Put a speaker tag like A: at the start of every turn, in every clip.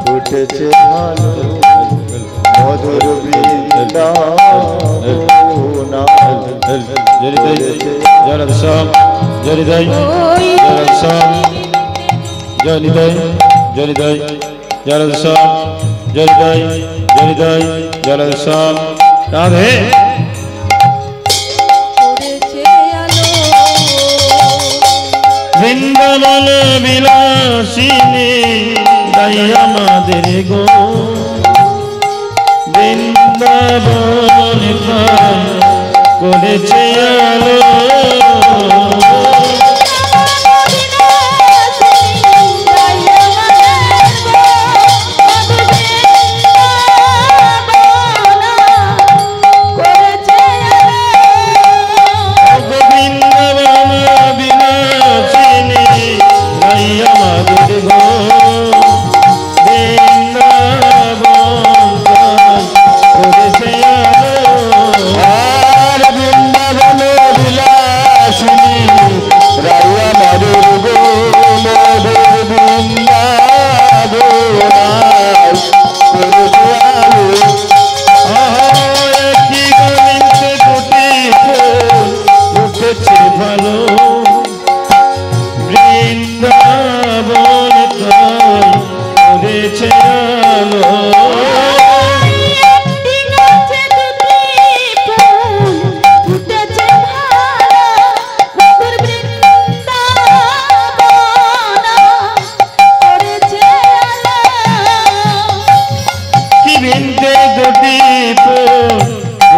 A: ফুটেছে ভালো মধুর বৃন্দাবনা
B: জয়রাধেশ্যাম জয়নিতাই জয়রাধেশ্যাম জয়নিতাই জয়নিতাই জয়রাধেশ্যাম জয়নিতাই জয়নিতাই জয়রাধেশ্যাম রাধে বৃন্দাবন বিলাসিনী তাই আমাদের গো বৃন্দাবন করেছে আলো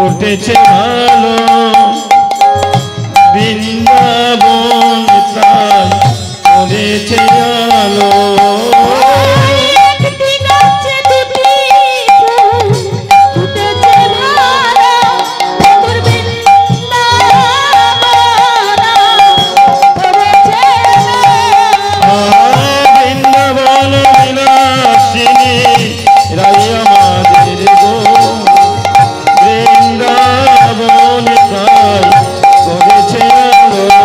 B: উঠেছে ভালো বৃন্দাবন তাই করেছে আলো বৃন্দাবন বিলাসিনী রাই আমাদের গো বৃন্দাবন তাই করেছে আলো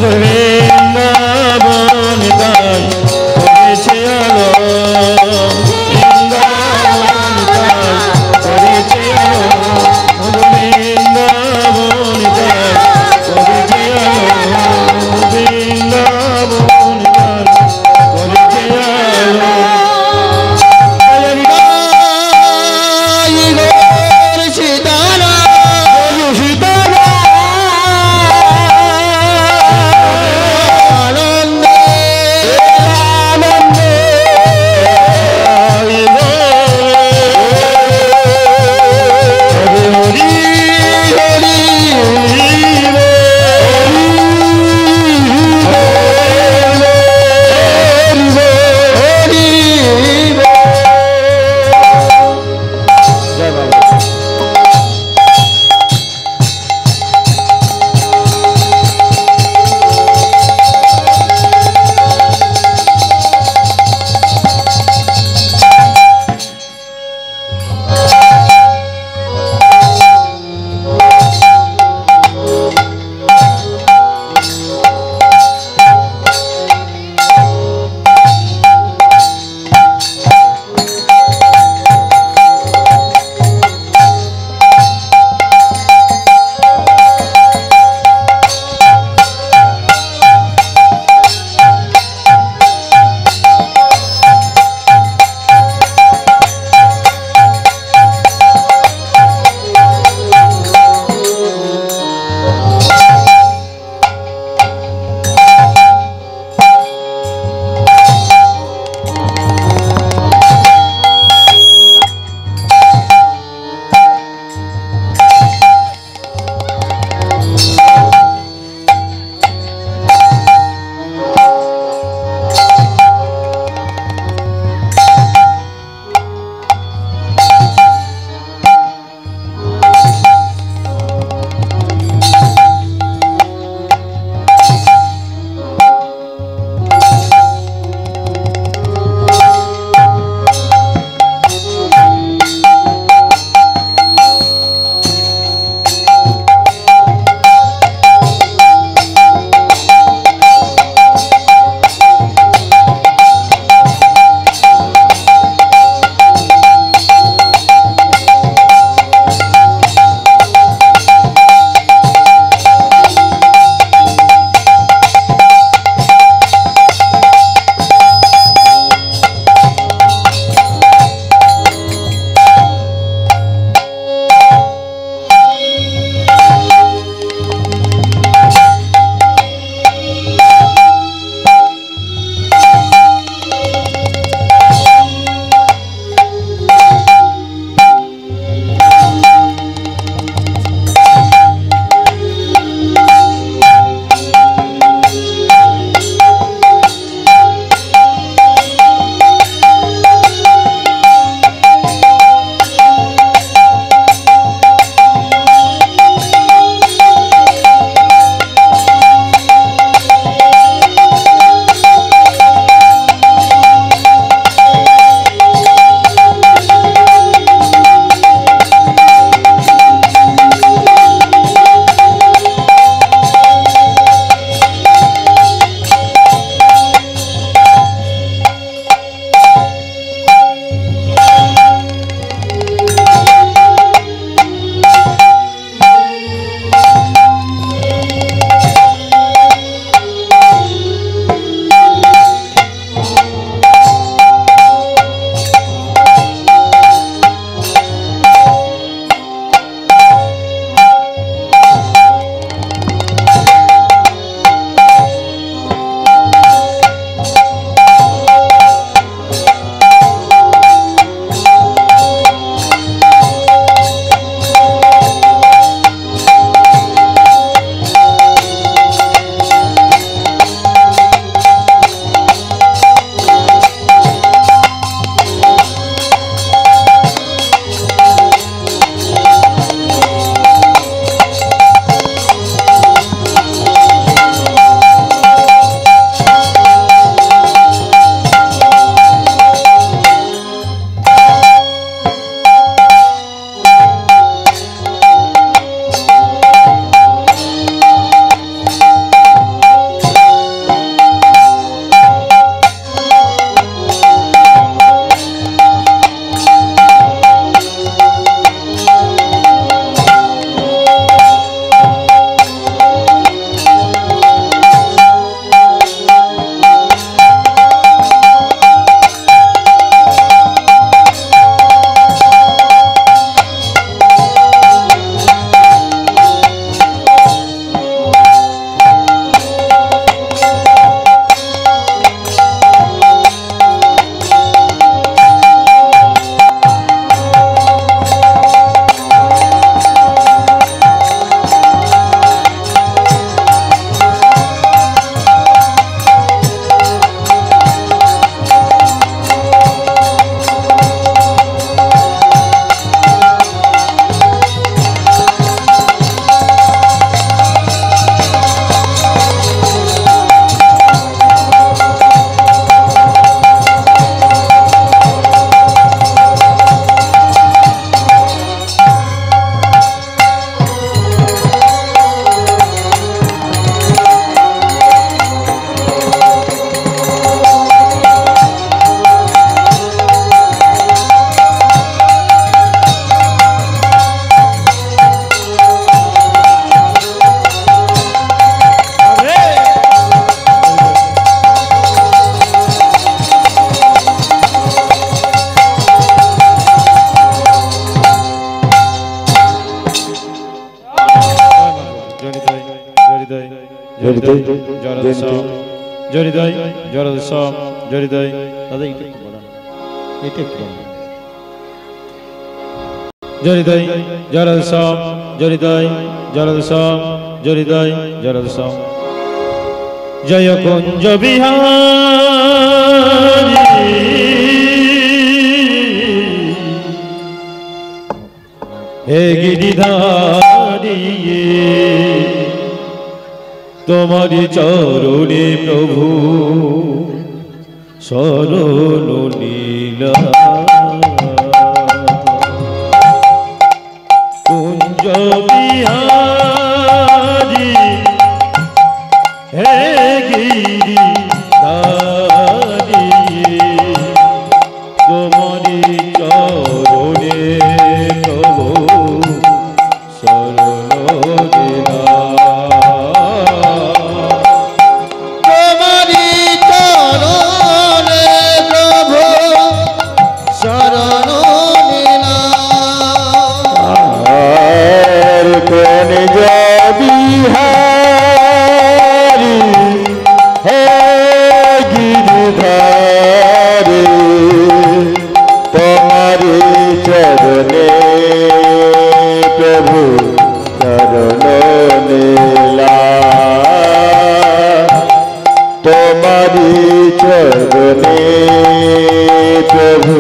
B: মধুর বৃন্দাবন তাই করেছে আলো জরিদয় জরদসম জরিদয় দাদা এটা একটু বলা এটা একটু বলা জরিদয় জরদসম জরিদয় জরদসম জরিদয় জরদসম জয় কুঞ্জ বিহারী হে গিরিধারী তোমারি চরণে প্রভু শরণ লীলা কুঞ্জ বিহারী হে গিরিধারী তোমারি চরণে প্রভু শরণ লীলা
A: প্রভু শরণ লীলা
B: জয় কুঞ্জ বিহারী হে গিরিধারী
A: তোমারি চরণে প্রভু শরণ লীলা তোমারি চরণে প্রভু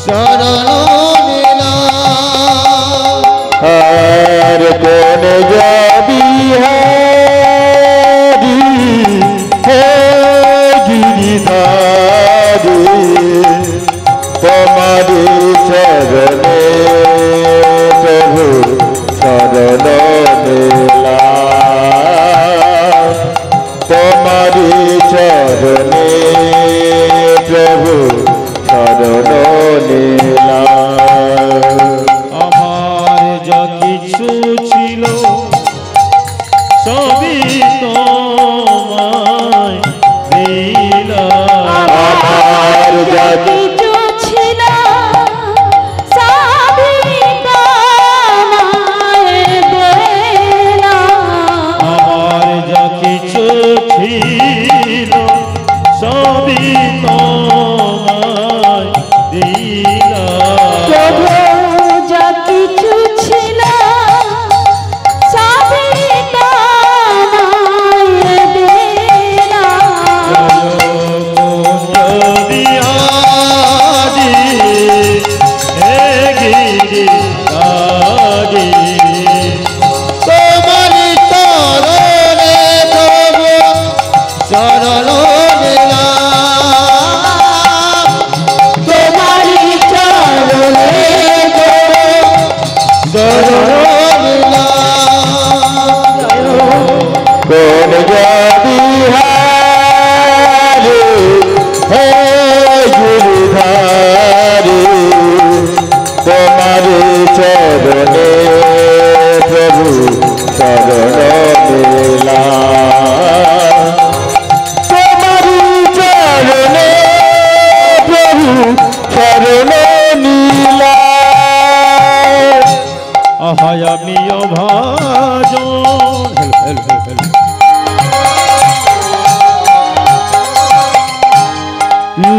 A: শরণ লীলা আর কোন যাবি হারি হে গিরিধারী তোমারি চরণে প্রভু শরণ লীলা তোমারি চরণে প্রভু শরণ লীলা
B: আমার যা কিছু ছিল সবই তোমায় দিলাম
A: আমার যা
C: কিছু ছিল সবই তোমায় দিলাম।
B: আমার যা কিছু ছিল সবই তোমায় দিলাম
C: প্রভু যা কিছু ছিল সবই তোমায় দিলাম।
A: তোমারি চরণে প্রভু শরণ লীলা তোমারি চরণে প্রভু শরণ লীলা কোন যাবি হারি হে গিরিধারী তোমারি চরণে প্রভু শরণ লীলা তোমারি চরণে প্রভু শরণ লীলা
B: আহায় আমি অভাজন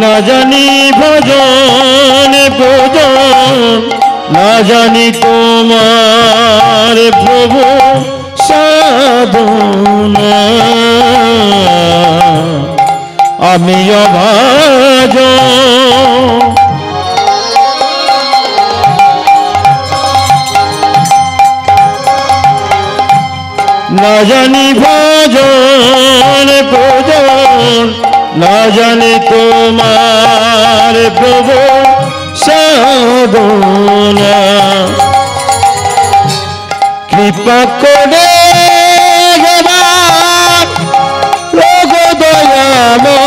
B: না জানি ভজন ভজন না জানি তোমার প্রভু সাধনা আমি অভাজন না জানি ভজন ভজন না জানি তোমার প্রভু সাধনা কৃপা করে প্রভু দয়াময়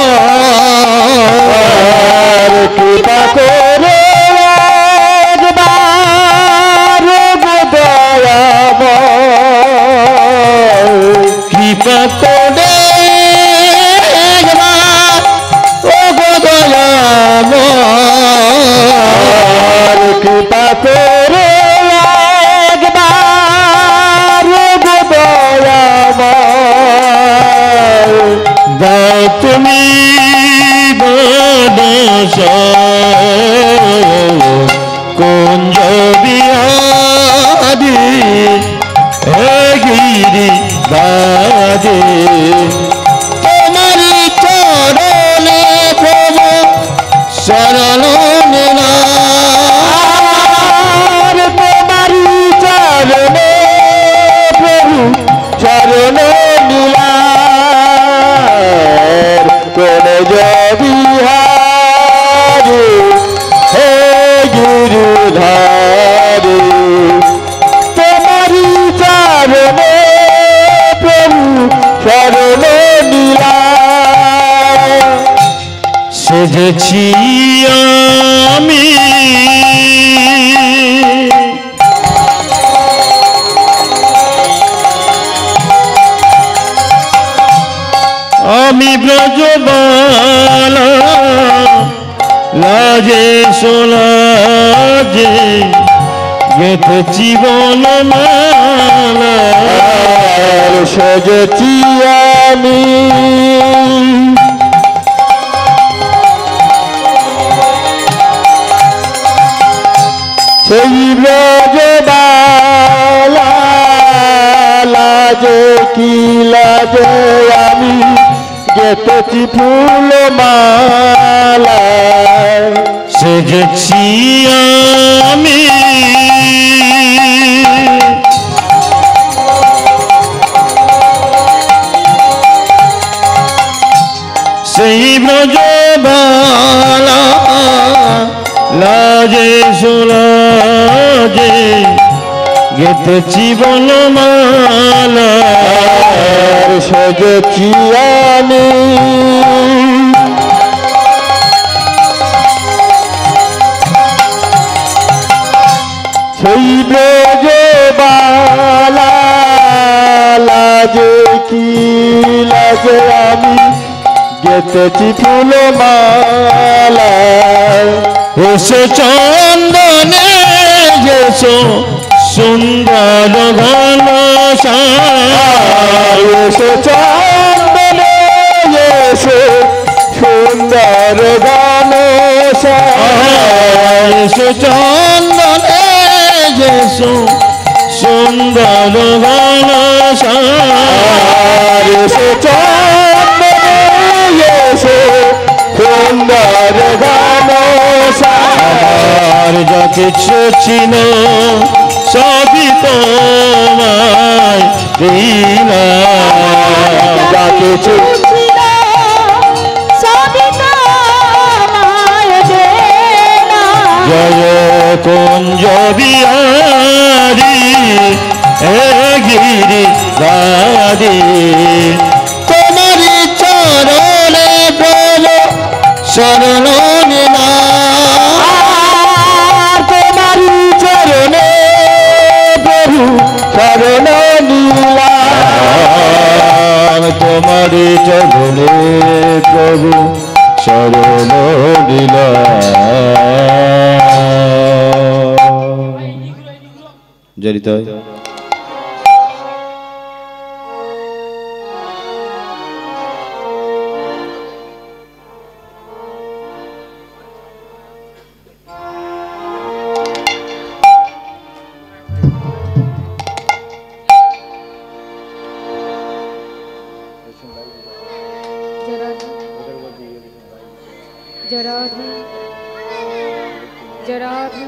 A: কুঞ্জ বিহারি হে গিরি দাদি তোমারি চরণে প্রভু শরণ নিলাম তোমারি চরণে প্রভু শরণ নিলাম কুঞ্জ বিহারি হে গিরিধারি তোমারি চরণে প্রভু শরণ নিলাম সেজেছি আমি আমি ব্রজবালা লাজে সোলাজে গেথেছি বনমালা সেজেছি আমি সেই ব্রজবালা লাজে কি লাজে আমি গেথেছি ফুলমালা সেজেছি আমি সেই ব্রজবালা লাজে সোলাজে গেথেছি বনমালা সেজেছি আমি সেই ব্রজবালা লাজে কি লাজে আমি গেথেছি ফুলমালা এসো চন্দনে এসো সুন্দর ঘন এসো চন্দনে এসো সুন্দর ঘন এসো চন্দনে এসো সুন্দর ঘন এসো চন্দনে এসো সুন্দর ঘন আমার যা কিছু ছিল সবই তোমায় দিলাম যা কিছু জয় কুঞ্জ বিহারি হে গিরি দাদি তোমারি চরণে প্রভু শরণ নিলাম তোমারি চরণে প্রভু শরণ নিলাম তোমারি চরণে প্রভু শরণ নিলাম জড়িত
C: जराधि जराधि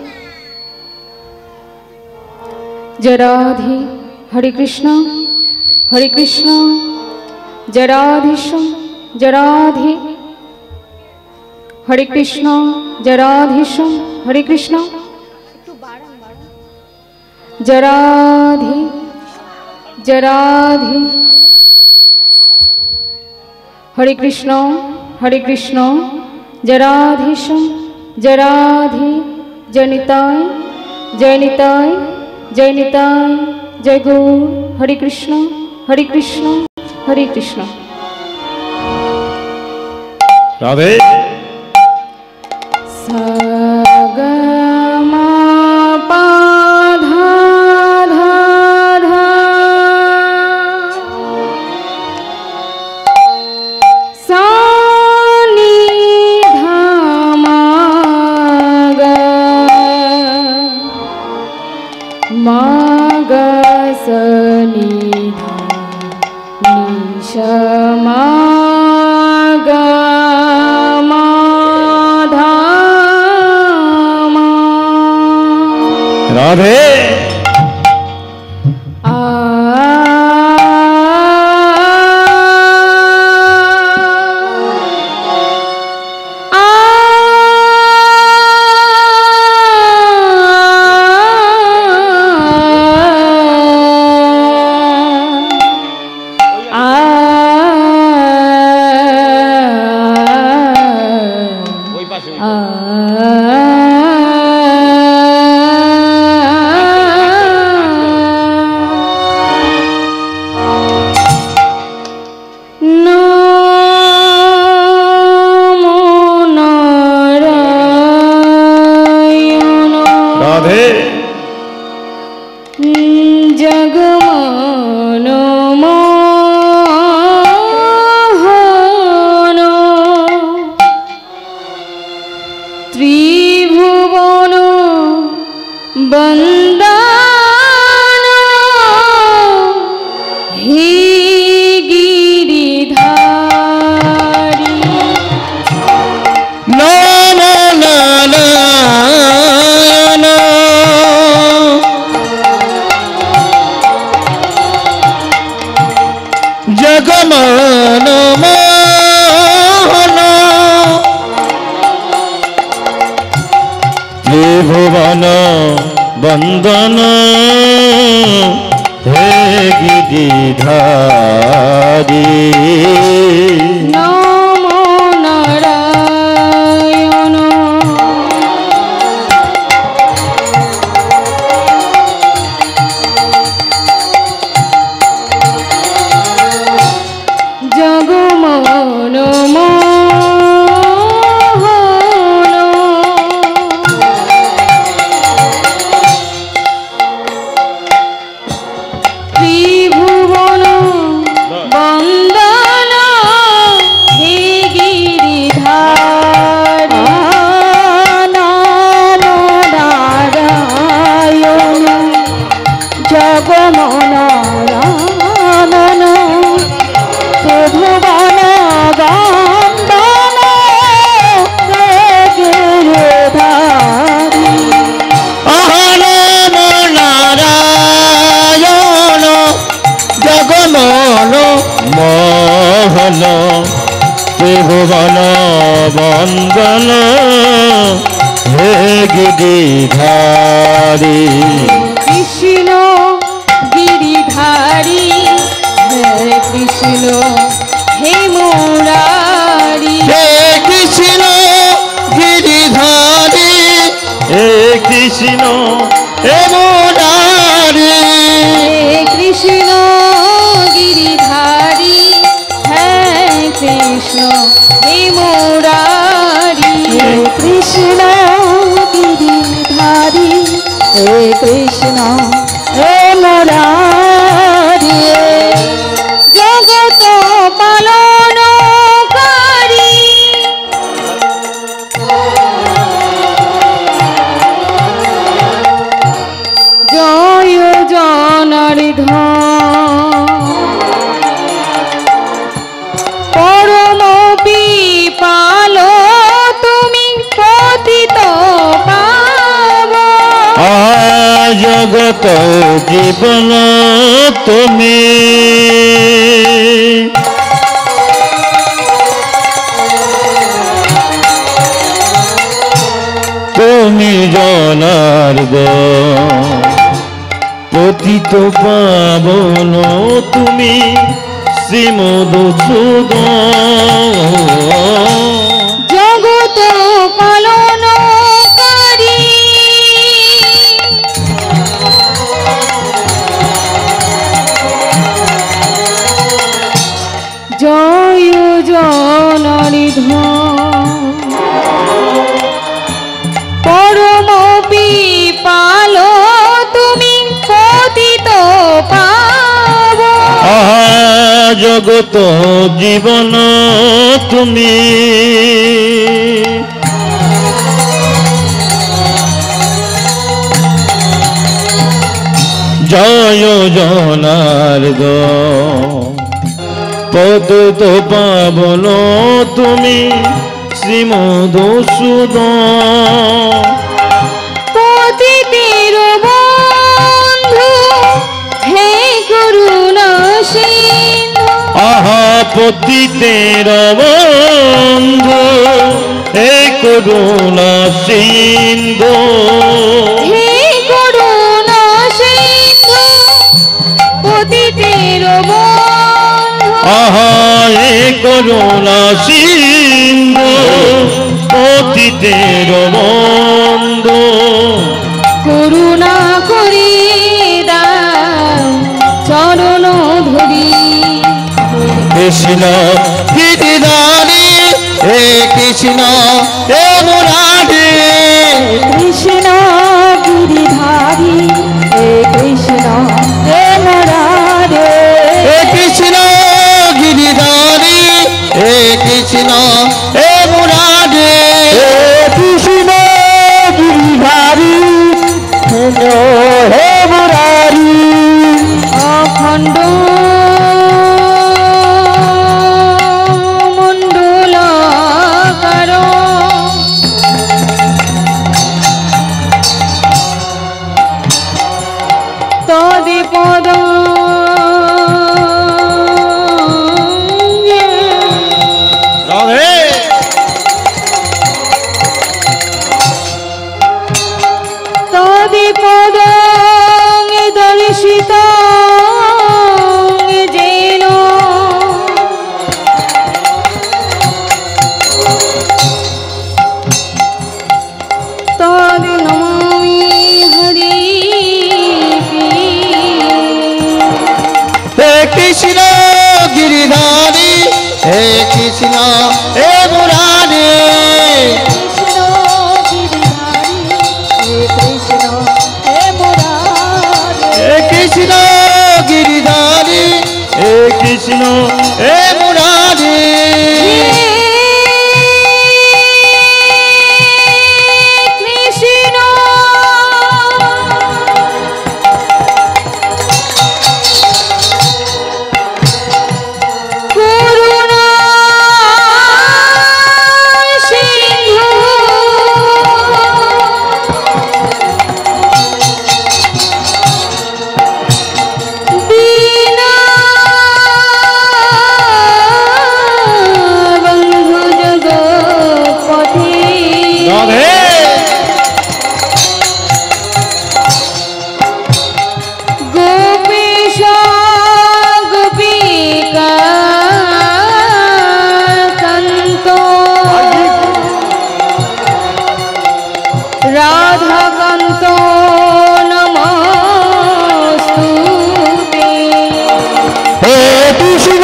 C: जराधि हरे कृष्ण जराधीशं जराधि हरे कृष्ण जराधीशं हरे कृष्ण जराधि जराधि हरे कृष्ण जराधीशं जराधि जनिताय जयनिताय जयनिताय जय गौर हरे कृष्ण हरे कृष्ण हरे कृष्ण
A: राधे
C: सगमा पाधा धा धा सानी धामा
A: রাধে জগমন মোহন ত্রিভুবন বন্দন হে গিরিধারী
C: নমো নারায়ণ জগমন মোহন ত্রিভুবন বন্দন হে গিরিধারী নমো নারায়ণ জগমন রামন ত্রিভুবন বন্দন হে গিরিধারী
A: অহনম নারায়ণ জগমন মোহন ত্রিভুবন বন্দন হে গিরিধারী
C: কৃষ্ণ গিরিধারী হে কৃষ্ণ হে মুরারি
A: হে কৃষ্ণ গিরিধারী হে কৃষ্ণ হে মুরারী
C: হে কৃষ্ণ গিরিধারী হে কৃষ্ণ হে মুরারি হে কৃষ্ণ গিরিধারী হে কৃষ্ণ হে মুরারি জগত পালনকারী জয় জনার্দন পরম বিপাল তুমি পতিত পাব
A: জগত জীবন তুমি তুমি জনার্দন পতিত পাবন তুমি শ্রীমধুসূদন
C: জগত পালনকারী জয় জনার্দন পরম বিপাল তুমি পতিত পাব
A: জগত জীবন তুমি জয় জনার্দন পতিত পাবন তুমি শ্রীমধুসূদন
C: পতিতের
A: পতিতের বন্ধু হে করুণা সিন্ধু
C: হে করুণা সিন্ধু পতিতের বন্ধু
A: আহা হে করুণা সিন্ধু পতিতের বন্ধু
C: করুণা করি দাও চরণ ধরি
A: কৃষ্ণ গিরিধারী হে কৃষ্ণ হে মুরারি
C: কৃষ্ণ গিরিধারী হে কৃষ্ণ হে মুরারে
A: হে কৃষ্ণ গিরিধারী হে কৃষ্ণ হে মুরারি হে কৃষ্ণ গিরিধারী হে মুরারি
C: অখণ্ড মণ্ডলাকার তদিপদ
B: রাধে
C: তদিপদ দর্শিত যেন তদ নমামি হরি
A: হে কৃষ্ণ গিরিধারী হে কৃষ্ণ হে মুরারি
C: কৃষ্ণ গিরিধারী হে কৃষ্ণ হে মুরারে
A: হে কৃষ্ণ গিরিধারী হে কৃষ্ণ হে মুরারি
C: কৃষ্ণ করুণা সিন্ধু দীনা বন্ধু জগৎপতি
B: রাধে
C: গোপীশ গোপিকা কান্ত রাধাকান্ত নমস্তুতে
A: হে কৃষ্ণ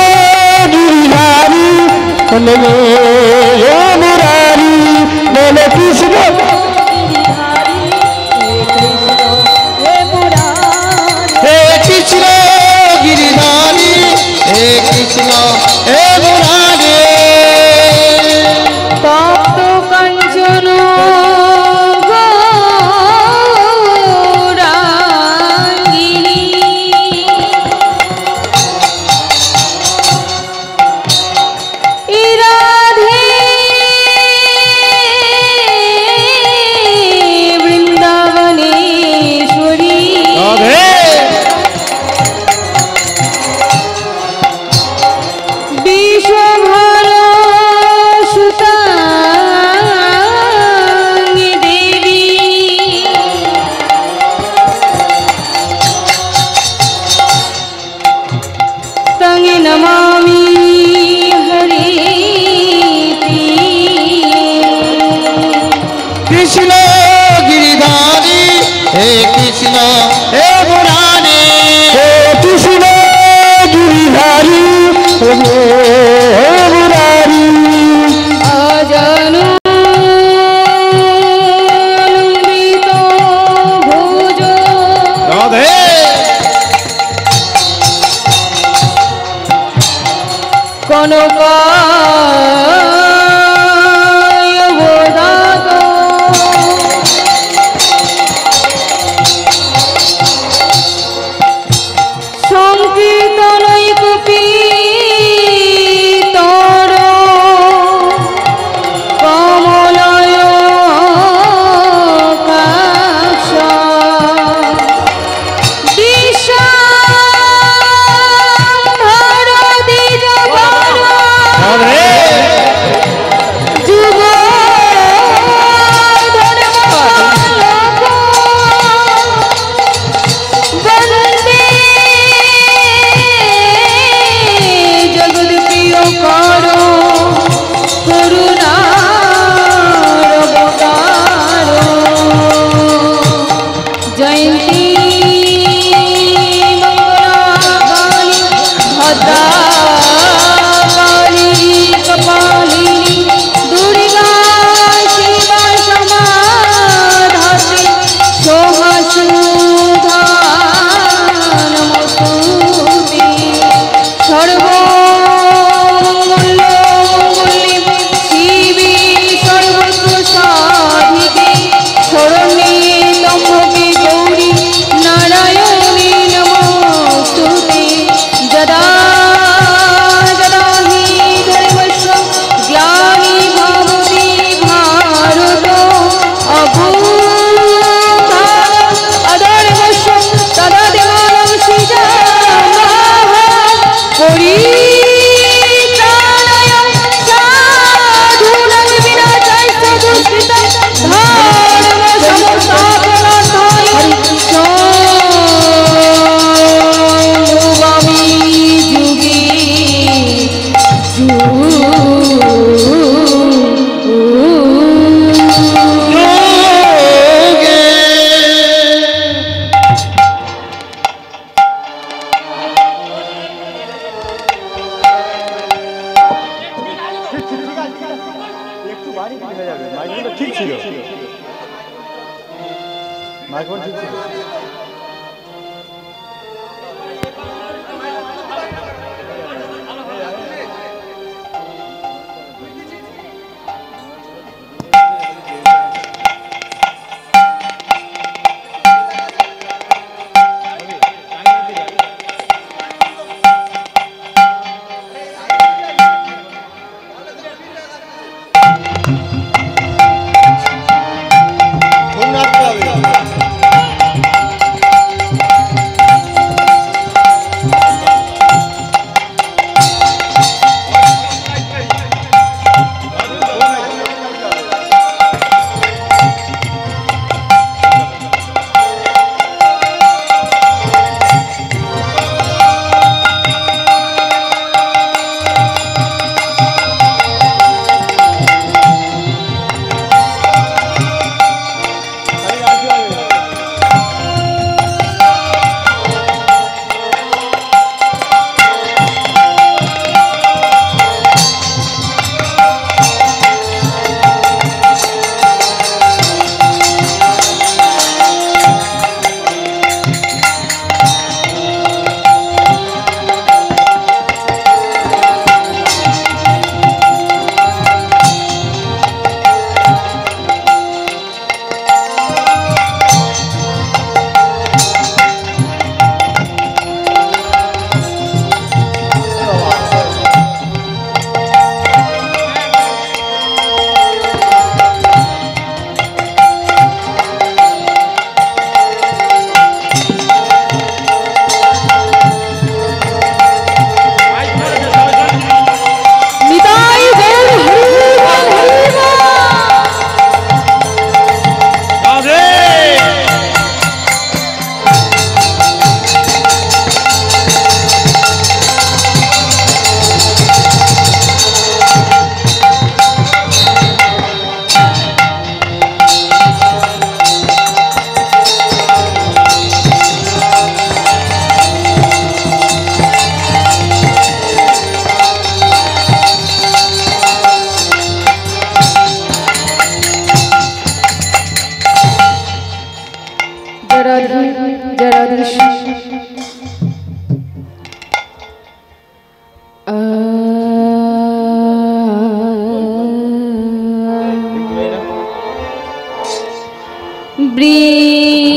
A: গিরিধারী হে মুরারি বলে কৃষ্ণ
C: গিরিধারী হে কৃষ্ণ হে মুরারি
A: হে কৃষ্ণ গিরিধারী হে কৃষ্ণ হে মুরারি
C: তপ্ত কাঞ্চন গৌরাঙ্গিনী রাধে বৃন্দাবনেশ্বরী
B: রাধে
C: বিশ্বভার সুতাঙ্গী দেবী তঙ্গে নমামি হরি
A: কৃষ্ণ গিরিধারী হে কৃষ্ণ হে মুরারি হে কৃষ্ণ গিরিধারী হে মুরারি
C: অজনুলম্বিত ভুজ
B: রাধে
C: কনকায় বোধাত সংকীর্তনৈক পীতর কমলয় কাক্ষ দিশাম্ভর দ্বিজবর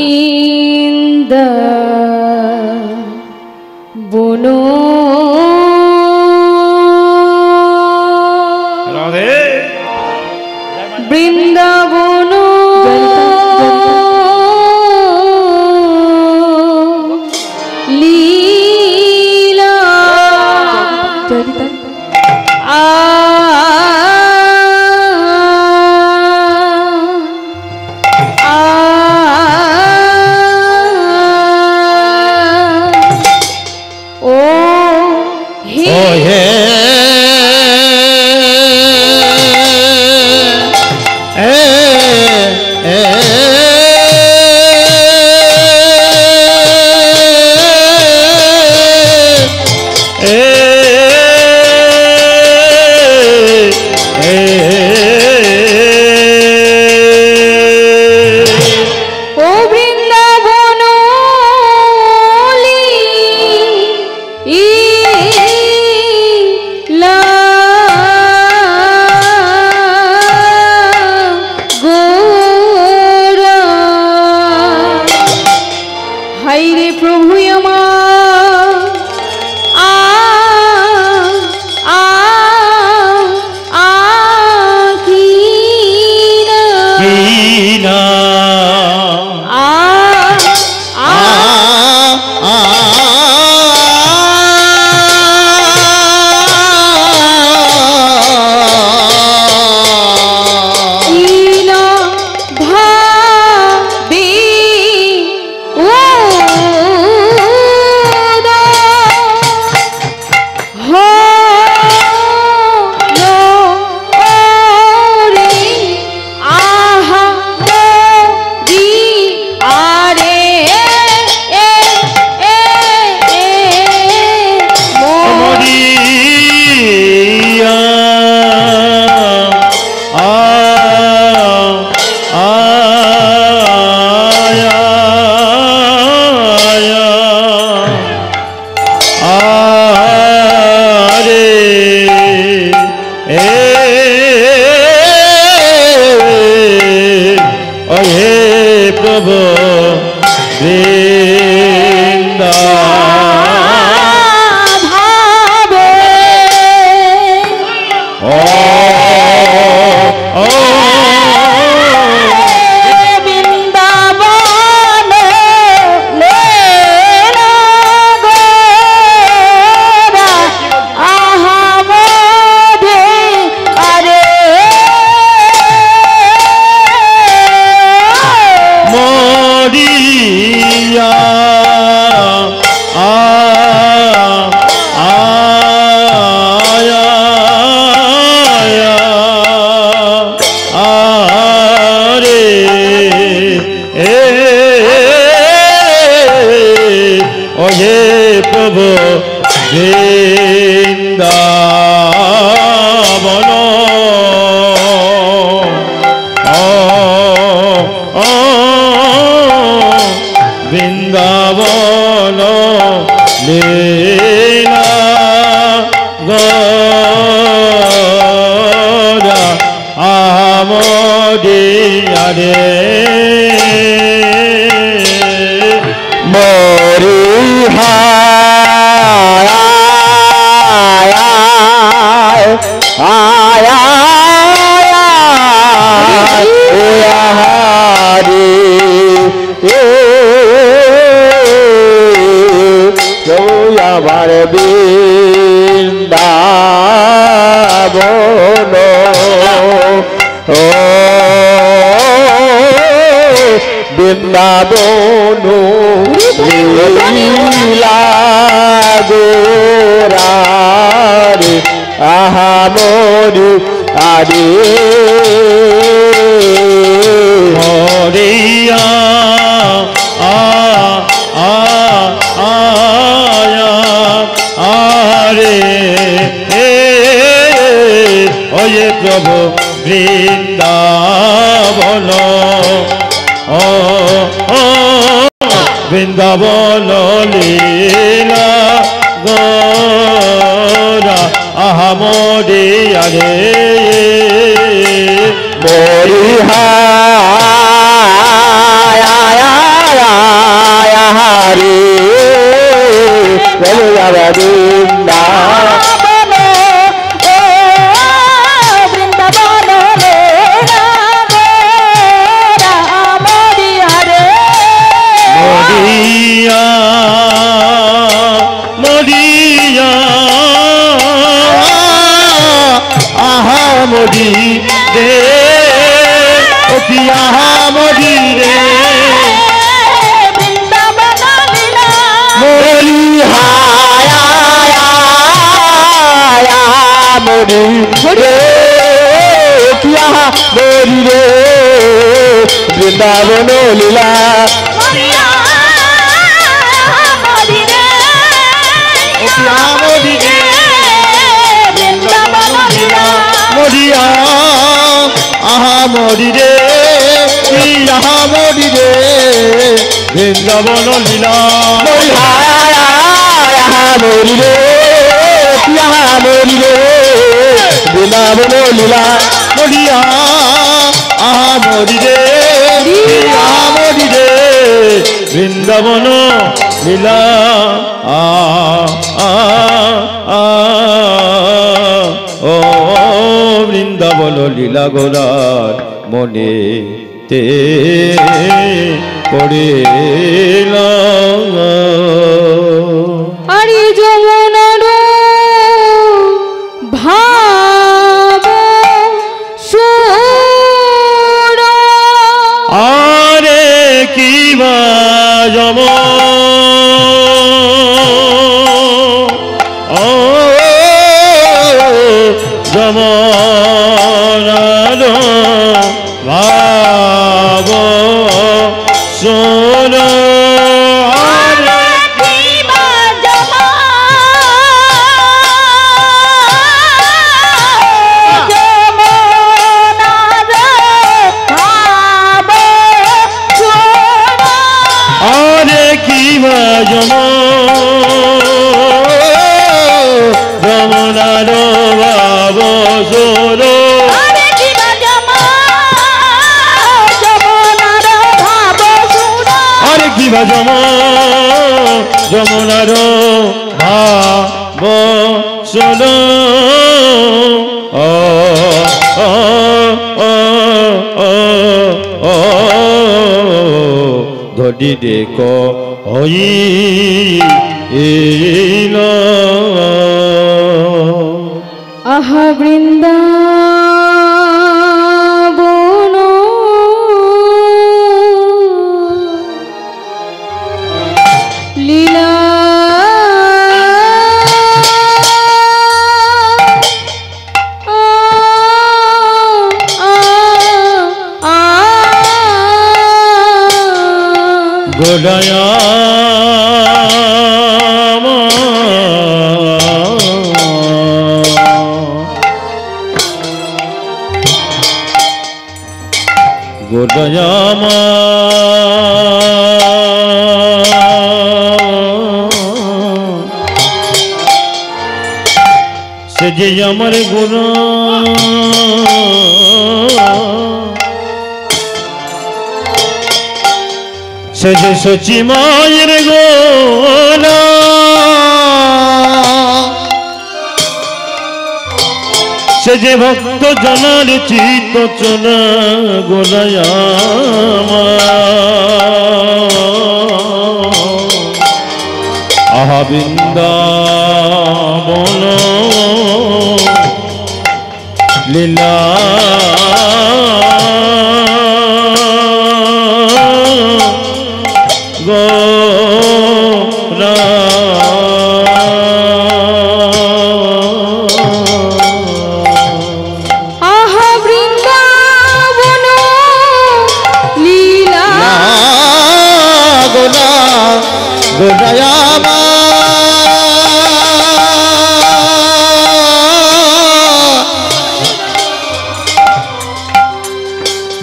C: বৃন্দ বনো
B: রাধে
C: বৃন্দাবন লীলা
B: হে প্রভু বৃন্দা
C: ভাবে
B: ও ও
C: বৃন্দাবন লীলা গোরা আহামদে আরে
B: মরিয়া আরে ও হে প্রভু বৃন্দাবন বৃন্দাবন লীলা গৌরা আমদিয়ারে
A: বৃন্দাবন ও বৃন্দাবন লীলা গোরারে আহামরি আরে
B: হরিয়া আরে ওয়ে প্রভু বৃন্দাবন ও বৃন্দাবন লীলা গৌরা আহামরি আরে
A: হরি বৃন্দা
B: মরিয়া মরিয়া আহা মরি রে ও কি আহা মরি রে
A: মরি মরি রে কিয়া মরি রে বৃন্দাবন লীলা
B: মরিয়া আহা মরি রে আহা মরি রে বৃন্দাবন লীলা
A: মরি রে কিয়া মরি রে বৃন্দাবন লীলা
B: মরিয়া আহা মরি রে আহা মরি রে বৃন্দাবন লীলা ও বৃন্দাবন লীলা গোরার মনে তে পড়িল
C: আরে যমুনার ভাব সুর
B: আরে কি বা যম ও যমনার ভাব সোন আরে দেখিবা যমুনার ভাব চল ধরি দেখ হই
C: আহা বৃন্দাবন লীলা
B: গোড়ায়া গোড়ায়ামা সে যে আমার গুণ সে যে সচি মায়ের গোলা সে যে ভক্ত জনার চিত চনা গোলায়ামা আহা বৃন্দাবন লীলা গোরা
C: আহা বৃন্দাবন লীলা
A: গোলা গোলায়ামা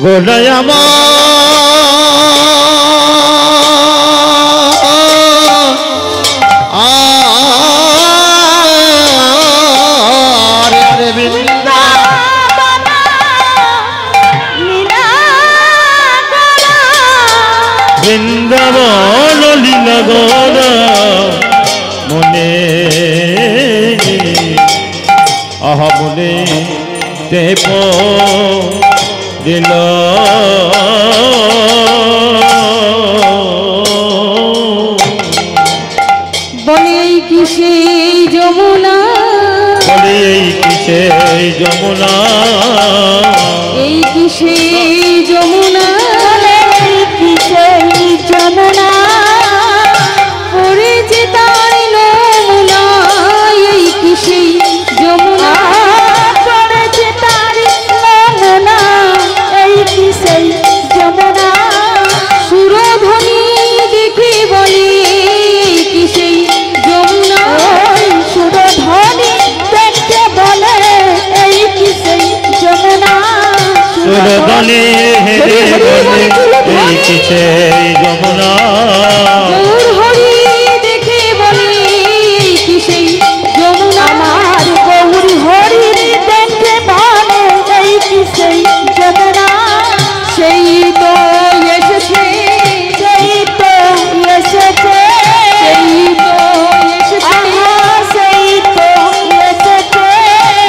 A: গোলায়ামা আরে বৃন্দাবন
C: লীলা
B: বৃন্দাবন লীলা গোরা মনে আহা বলে দেব দিল
C: বলে এই কি সেই যমুনা
B: বলে এই কিসে যমুনা
C: এই কি সেই যমুনা এই কি সেই যমুনা পড়েছে তার নমুনা এই কি সেই যমুনা পড়েছে তার নমুনা এই কি সেই যমুনা সুরধ্বনি দেখে বলে এই কি সেই যমুনা সুরধ্বনি দেখে বলে এই কি সেই যমুনা
B: সুরধনে হেরে বলে এই কিসে যমুনা
C: গৌর হরি দেখে বলে এই কি সেই যমুনা আমার গৌর হরি দেখে বলে এই কি সেই যমুনা সেই তো এসেছে সেই তো এসেছে সেই তো এসেছে সেই তো এসেছে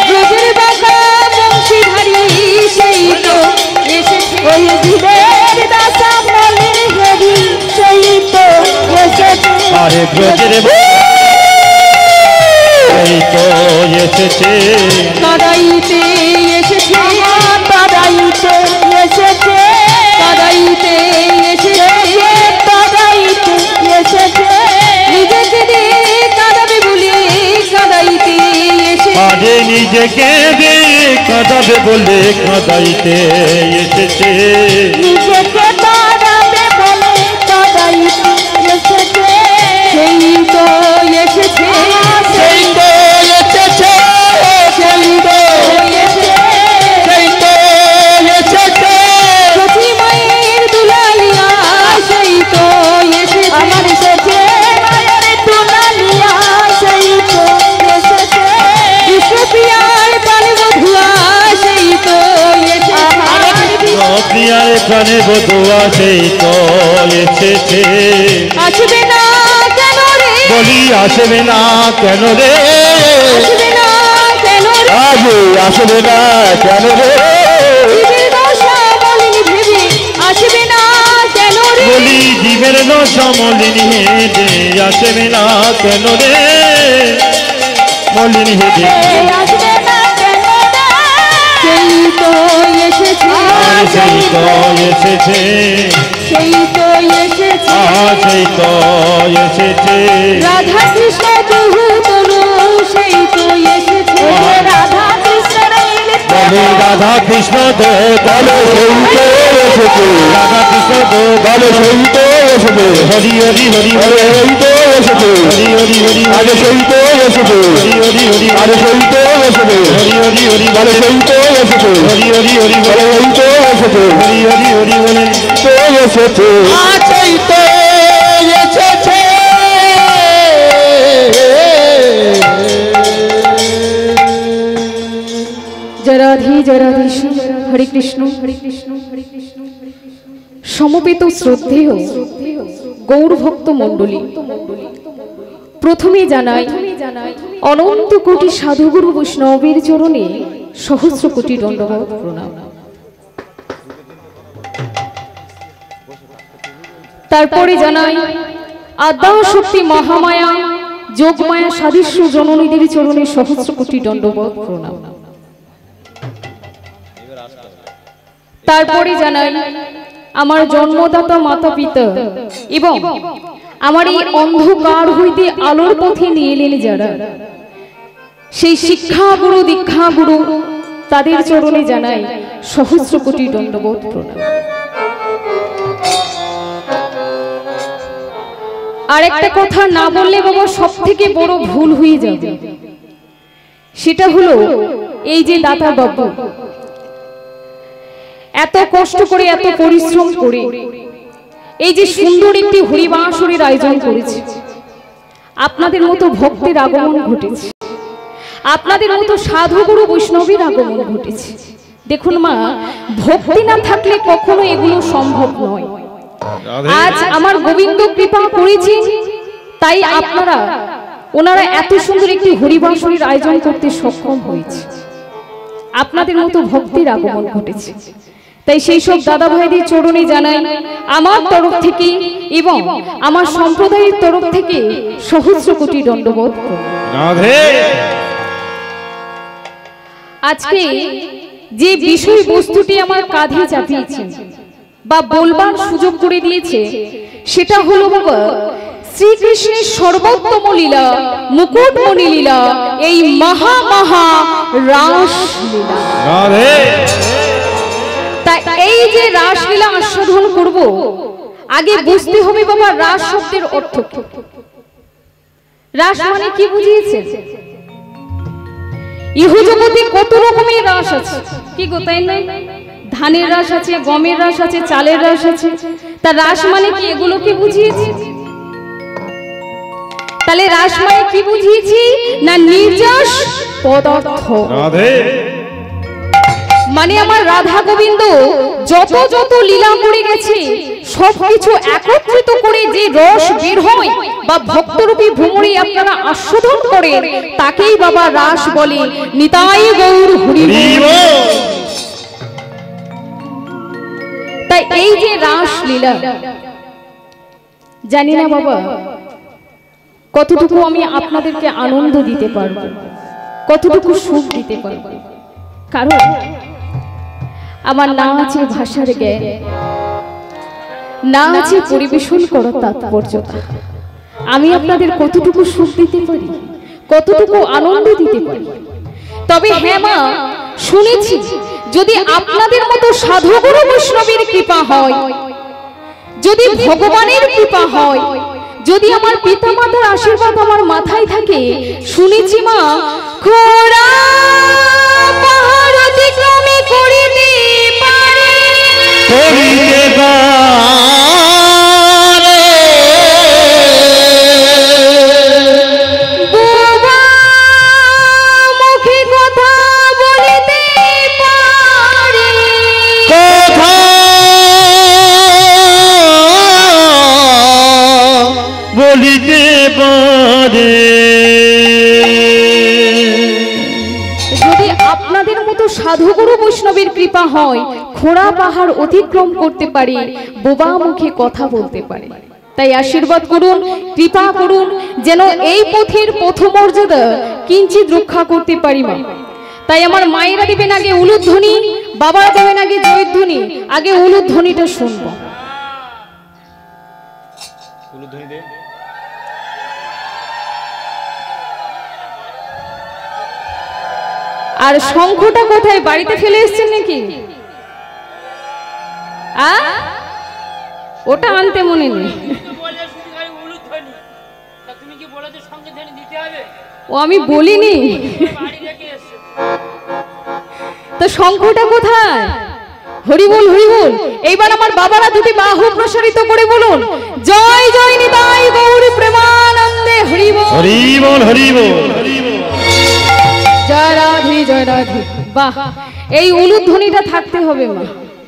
C: ব্রজের বাঁকা বংশীধারী সেই তো এসেছে ওই জীবের দাসা মলির হেরি সেই তো এসেছে
B: আরে ব্রজের এই তো এসেছে
C: কাদাইতে এসেছে কাদাইতে এসেছে কাদাইতে এসেছে কাদাইতে এসেছে নিজেকে দিয়ে কাদাবে বলে কাদাইতে এসেছে
B: আরে নিজেকে দে কাঁদাবে বলে কাঁদাইতে এসেছে
C: নিজেকে কাদাবে বলে কাদাইতে এসেছে সেই তো এসেছে
A: সেই তো এসেছে
C: সেই তো এসেছে
A: সেই তো এসেছে
C: সখী মায়ের দুলালিয়া সেই তো এসেছে আমার এসেছে মায়ের দুলালিয়া সেই তো এসেছে বিশ্বপ্রিয়ার প্রাণে বধুয়া সেই তো এসেছে
B: প্রিয়ার প্রাণে বধুয়া সেই তো এসেছে,
C: আসবে না কেন রে,
B: বলি আসবে না কেন রে,
C: আসবে না কেন রে,
A: আজ আসবে না কেন রে,
C: জীবের দশা বলিনি ভেবে আসবে না কেন রে,
B: বলি জীবের সমলিনী হেদে আসবে না কেন রে, মলিনী হেদে
C: আসবে না কেন রে, সেই তো এসেছে,
B: আর সেই তো এসেছে,
C: সেই তো এসেছে,
B: সেই তো এসেছে,
C: রাধা কৃষ্ণ প্রভু তনু সেই তো এসেছে, রাধা কৃষ্ণ
A: বলে রাধা কৃষ্ণ দে বলে সেই তো এসেছে,
B: রাধা কৃষ্ণ তো
A: বলে সেই তো এসেছে,
B: হরি হরি হরি
A: বলে এই তো এসেছে,
B: হরি হরি হরি
A: আরে সেই তো এসেছে,
B: হরি হরি হরি
A: আরে সেই তো এসেছে,
B: হরি হরি হরি
A: বলে সেই তো এসেছে,
B: হরি হরি হরি
A: বলে এই তো এসেছে,
B: হরি হরি হরি বলে
A: তো এসেছে,
B: আছেই তো এসেছে,
C: জরাধি জরাধীশ হরে কৃষ্ণ হরে কৃষ্ণ হরে কৃষ্ণ সমবেত শ্রদ্ধেয় গৌর ভক্ত মণ্ডলী, প্রথমে জানাই অনন্ত কোটি সাধুগুরু বৈষ্ণবের চরণে সহস্র কোটি দণ্ডবত প্রণাম। তারপরে জানাই আদ্যা শক্তি মহামায়া যোগমায়া সাদৃশ্য জননীদের চরণে সহস্র কোটি দণ্ডবত প্রণাম। তারপরে জানাই আমার জন্মদাতা মাতা পিতা এবং আমার এই অন্ধকার হইতে আলোর পথে নিয়ে এলেন যারা, সেই শিক্ষা গুরু দীক্ষা গুরু তাদের চরণে জানাই সহস্র কোটি দণ্ডবত প্রণাম। আর একটা কথা না বললে বাবা সব থেকে বড় ভুল হয়ে যাবে, সেটা হলো এই যে দাতা বাবু এত কষ্ট করে এত পরিশ্রম করে এই যে সুন্দর একটি হরিবাসরের আয়োজন করেছে, আপনাদের মতো ভক্তের আগমন ঘটেছে, আপনাদের মতো সাধুগুরু বৈষ্ণবের আগমন ঘটেছে। দেখুন মা, ভক্তি না থাকলে কখনো এগুলো সম্ভব নয়। আজ আমার গোবিন্দ কৃপা করেছে, তাই আপনারা ওনারা এত সুন্দর একটি হরিবাসরের আয়োজন করতে সক্ষম হয়েছে, আপনাদের মতো ভক্তের আগমন ঘটেছে। তাই সেই সব দাদা ভাইদের চরণে জানাই আমার তরফ থেকে এবং আমার সম্প্রদায়ের তরফ থেকে সহস্র কোটি দণ্ডবত। আজকে যে বিষয় বস্তুটি আমার কাঁধে চাপিয়েছে বা বলবার সুযোগ করে দিয়েছে, সেটা হলো বাবা শ্রীকৃষ্ণের সর্বোত্তম লীলা মুকুটমণি লীলা, এই মহা মহা রাস লীলা। তাই এই যে রাসলীলা আস্বাদন করব, আগে বুঝতে হবে বাবা রাস শব্দের অর্থ কি। রাস মানে কি বুঝিয়েছে? ইহজগতে কত রকমের রাস আছে, কি গো তাই না? ধানের রাস আছে, গমের রাস আছে, চালের রাস আছে। তা রাস মানে কি, এগুলো কি বুঝিয়েছে? তাহলে রাস মানে কি বুঝিয়েছি না নির্যাস পদার্থ। মানে আমার রাধা গোবিন্দ যত যত লীলা করে গেছে সবকিছু একত্রিত করে যে রস বের হয় বা ভক্তরূপী ভ্রমরে আপনারা আস্বাদন করেন, তাকেই বাবা রাস বলে। নিতাই গৌর হরি বল। তাই এই যে রাস লীলা, জানি না বাবা কতটুকু আমি আপনাদেরকে আনন্দ দিতে পারবো, কতটুকু সুখ দিতে পারবো। কারণ আমার না আছে ভাষার জ্ঞান, না আছে পরিবেশন করার তাৎপর্যতা। আমি আপনাদের কতটুকু সুখ দিতে পারি, কতটুকু আনন্দ দিতে পারি। তবে হ্যাঁ মা, শুনেছি যদি আপনাদের মতো সাধুগুরু বৈষ্ণবের কৃপা হয়, যদি ভগবানের কৃপা হয়, যদি আমার পিতা মাতার আশীর্বাদ আমার মাথায় থাকে, শুনেছি মা খোড়া পাহাড় অতিক্রমে করিতে পারে,
A: করিতে পারে,
C: বোবা মুখে কথা বলিতে পারে,
A: কথা
C: সাধুগুরু বৈষ্ণবের কৃপা হয়, খোঁড়া পাহাড় অতিক্রম করতে পারে, বোবা মুখে কথা বলতে পারে। তাই আশীর্বাদ করুন, কৃপা করুন, যেন এই পথের পথমর্যাদা কিঞ্চিত রক্ষা করতে পারি মা। তাই আমার মায়েরা দিবেন আগে উলুধ্বনি, বাবারা দেবেন আগে জয়ধ্বনি। আগে উলুধ্বনিটা শুনবো। আর শঙ্খটা কোথায়, বাড়িতে ফেলে এসছেন নাকি? ওটা আনতে মনে নেই। ও আমি বলিনি তো, শঙ্খটা কোথায়? হরি বল, হরি বল। এইবার আমার বাবারা দুটি বাহু প্রসারিত করে বলুন, জয় জয় নিতাই গৌর প্রেমানন্দে, হরি বল,
A: হরি বল, হরি বল।
C: জয় রাধে, জয় রাধে। বাহ, এই উলুধ্বনিটা থাকতে হবে মা,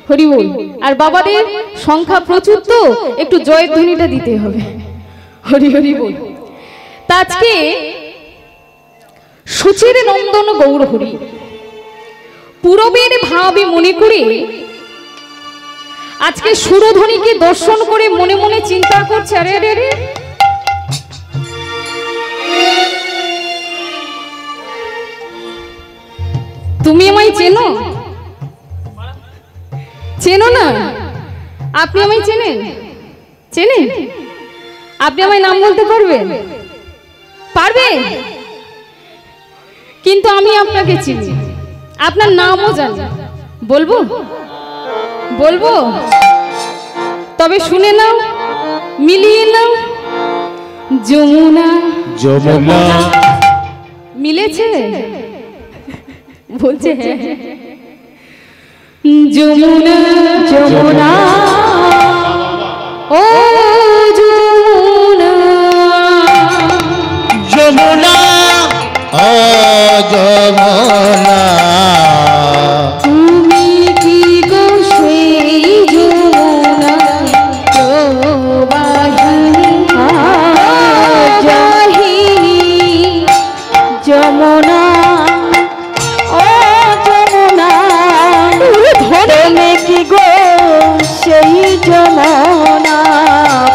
C: হরি বল। আর বাবাদের সংখ্যা প্রচুর তো, একটু জয়ধ্বনিটা দিতে হবে, হরি হরি বল। তা আজকে সুচির নন্দন গৌর হরি, পূরবের ভাবে মনে করে আজকে সুরধ্বনিকে দর্শন করে মনে মনে চিন্তা করছে, আরে আরে আরে তুমি আমায় চেনো? চেনো না? আপনি আমায় চেনেন? চেনেন? আপনি আমায় নাম বলতে পারবেন? পারবেন? কিন্তু আমি আপনাকে চিনি, আপনার নামও জানি। বলবো? বলবো? তবে শুনে নাও, মিলিয়ে নাও। যমুনা,
A: যমুনা।
C: মিলেছে? বলছে হ্যাঁ। যমুনা, যমুনা, ও যমুনা,
A: যমুনা, ও যমুনা,
C: তুমি কি গো সেই যমুনা প্রবাহিনী, জাহিনী যমুনা, ও যমুনা, তুমি কি গো সেই যমুনা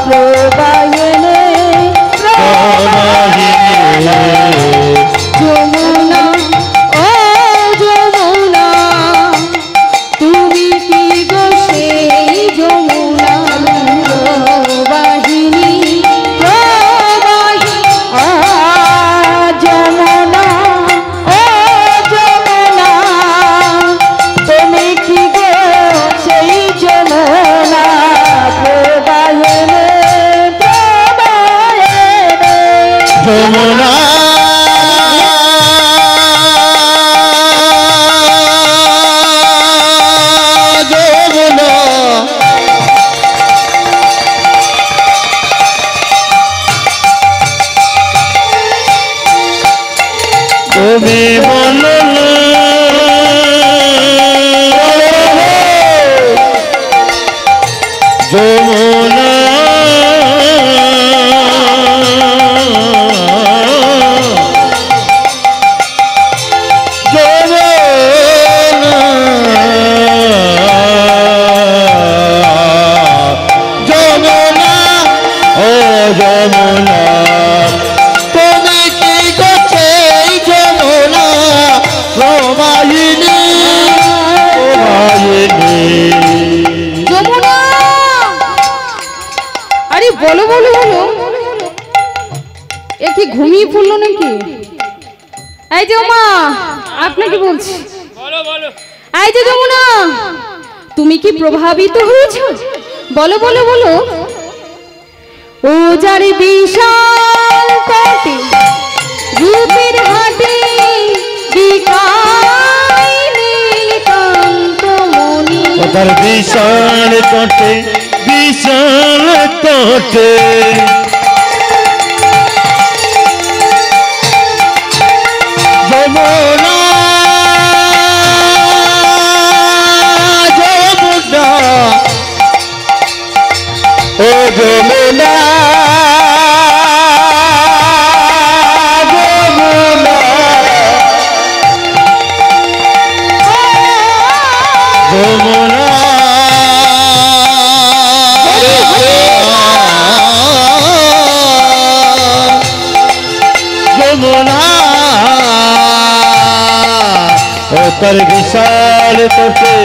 C: প্রবাহিনী, যমুনা, ও যমুনা, তুমি কি গো সেই যমুনা প্রবাহিনী, প্রবাহিনী, যমুনা, ও যমুনা, তুমি কি গো সেই যমুনা প্রবাহিনী, প্রবাহিনী,
A: যমুনা, যমুনা, তুমি বলো না, যমুনা, যমুনা, ও যমুনা, তুমি কি করছে যমুনা প্রবাহিনী, প্রবাহিনী।
C: যমুনা, আরে বলো বলো বলো, এ কি ঘুমিয়ে পড়লো নাকি? এই যে মা, আপনাকে বলছি, এই যে যমুনা, তুমি কি প্রভাবিত হয়েছো? বলো বলো বলো। ও যার বিশাল তটে রূপের হাটে বিকাই নীলকান্ত মণি,
A: ওদের বিশাল তটে, বিশাল তটে, যমুনা, যমুনা, ও যমুনা, যমুনা, তার বিশাল তোষে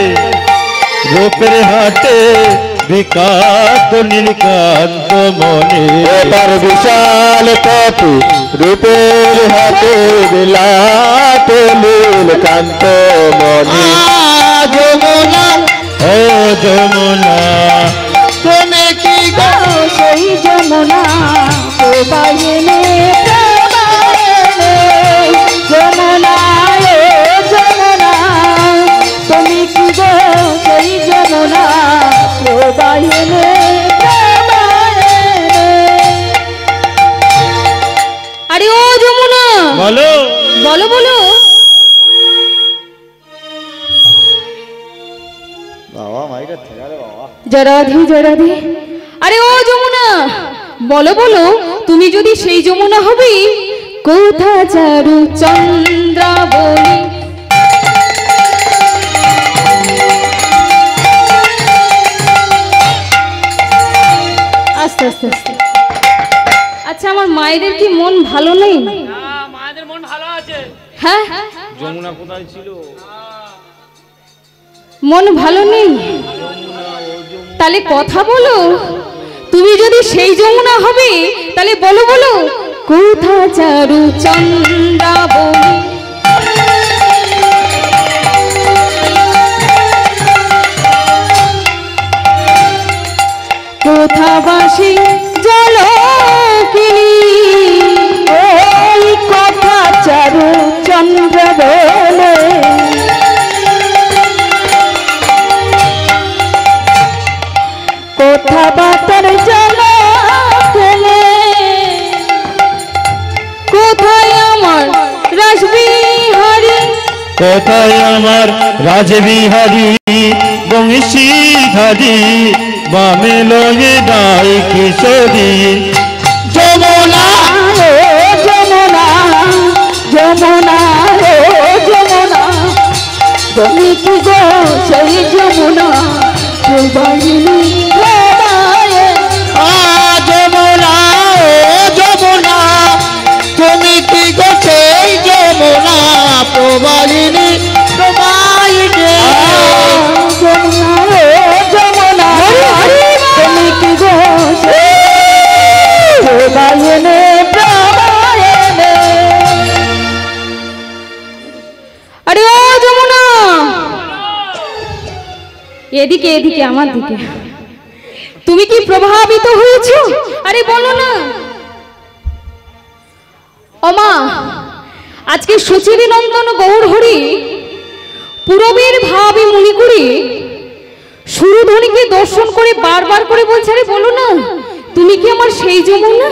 A: রূপের হাটে বিকাত নীলকান্ত মনে তার বিশাল তোষে রূপের হাটে বিলাত নীলকান্ত মনে যমুনা ও যমুনা তুমি কি গো
C: সেই যমুনা প্রবাহিনী যমুনা ও যমুনা তুমি কি গো সেই যমুনা প্রবাহিনী আরে ও যমুনা
B: বলো
C: বলো বলো জরাধি জরাধি আরে ও যমুনা বলো বলো তুমি যদি সেই যমুনা হবে কোথা চারু চন্দ্রাবলী আস্তে আস্তে আস্তে আচ্ছা আমার মায়েদের কি মন ভালো নেই
D: মায়েদের মন ভালো আছে
C: হ্যাঁ
B: যমুনা কোথায় ছিল
C: মন ভালো নেই তাহলে কথা বলো তুমি যদি সেই যমুনা হবে তাহলে বলো বলো কোথা চারু চন্দ্রাবলী কোথা বাসি জলকিনী ওই কথা চারু চন্দ্রাবলী কোথা বাতার জলা ফেলে কোথায় আমার রাসবিহারী
A: কোথায় আমার রাজবিহারী বংশীধারী বামে লয়ে নাই কিশোরী যমুনা
C: ও যমুনা যমুনা ও যমুনা তুমি কি গো সেই যমুনা প্রবাহিনী
A: যমুনা ও যমুনা তুমি কি গো সেই যমুনা প্রবাহিনী প্রবাহিনী
C: যমুনা ও যমুনা তুমি কি গো প্রবাহিনী প্রবাহিনী আরে ও যমুনা এদিকে এদিকে আমার দিকে তুমি কি প্রভাবিত হয়েছো আরে বলো না ওমা আজকে সুচিরি নন্দন গৌর হরি পুরবীর ভাবি মুনিকুড়ি সুরধ্বনিকে দর্শন করে বারবার করে বলছে আরে বলো না তুমি কি আমার সেই যমুনা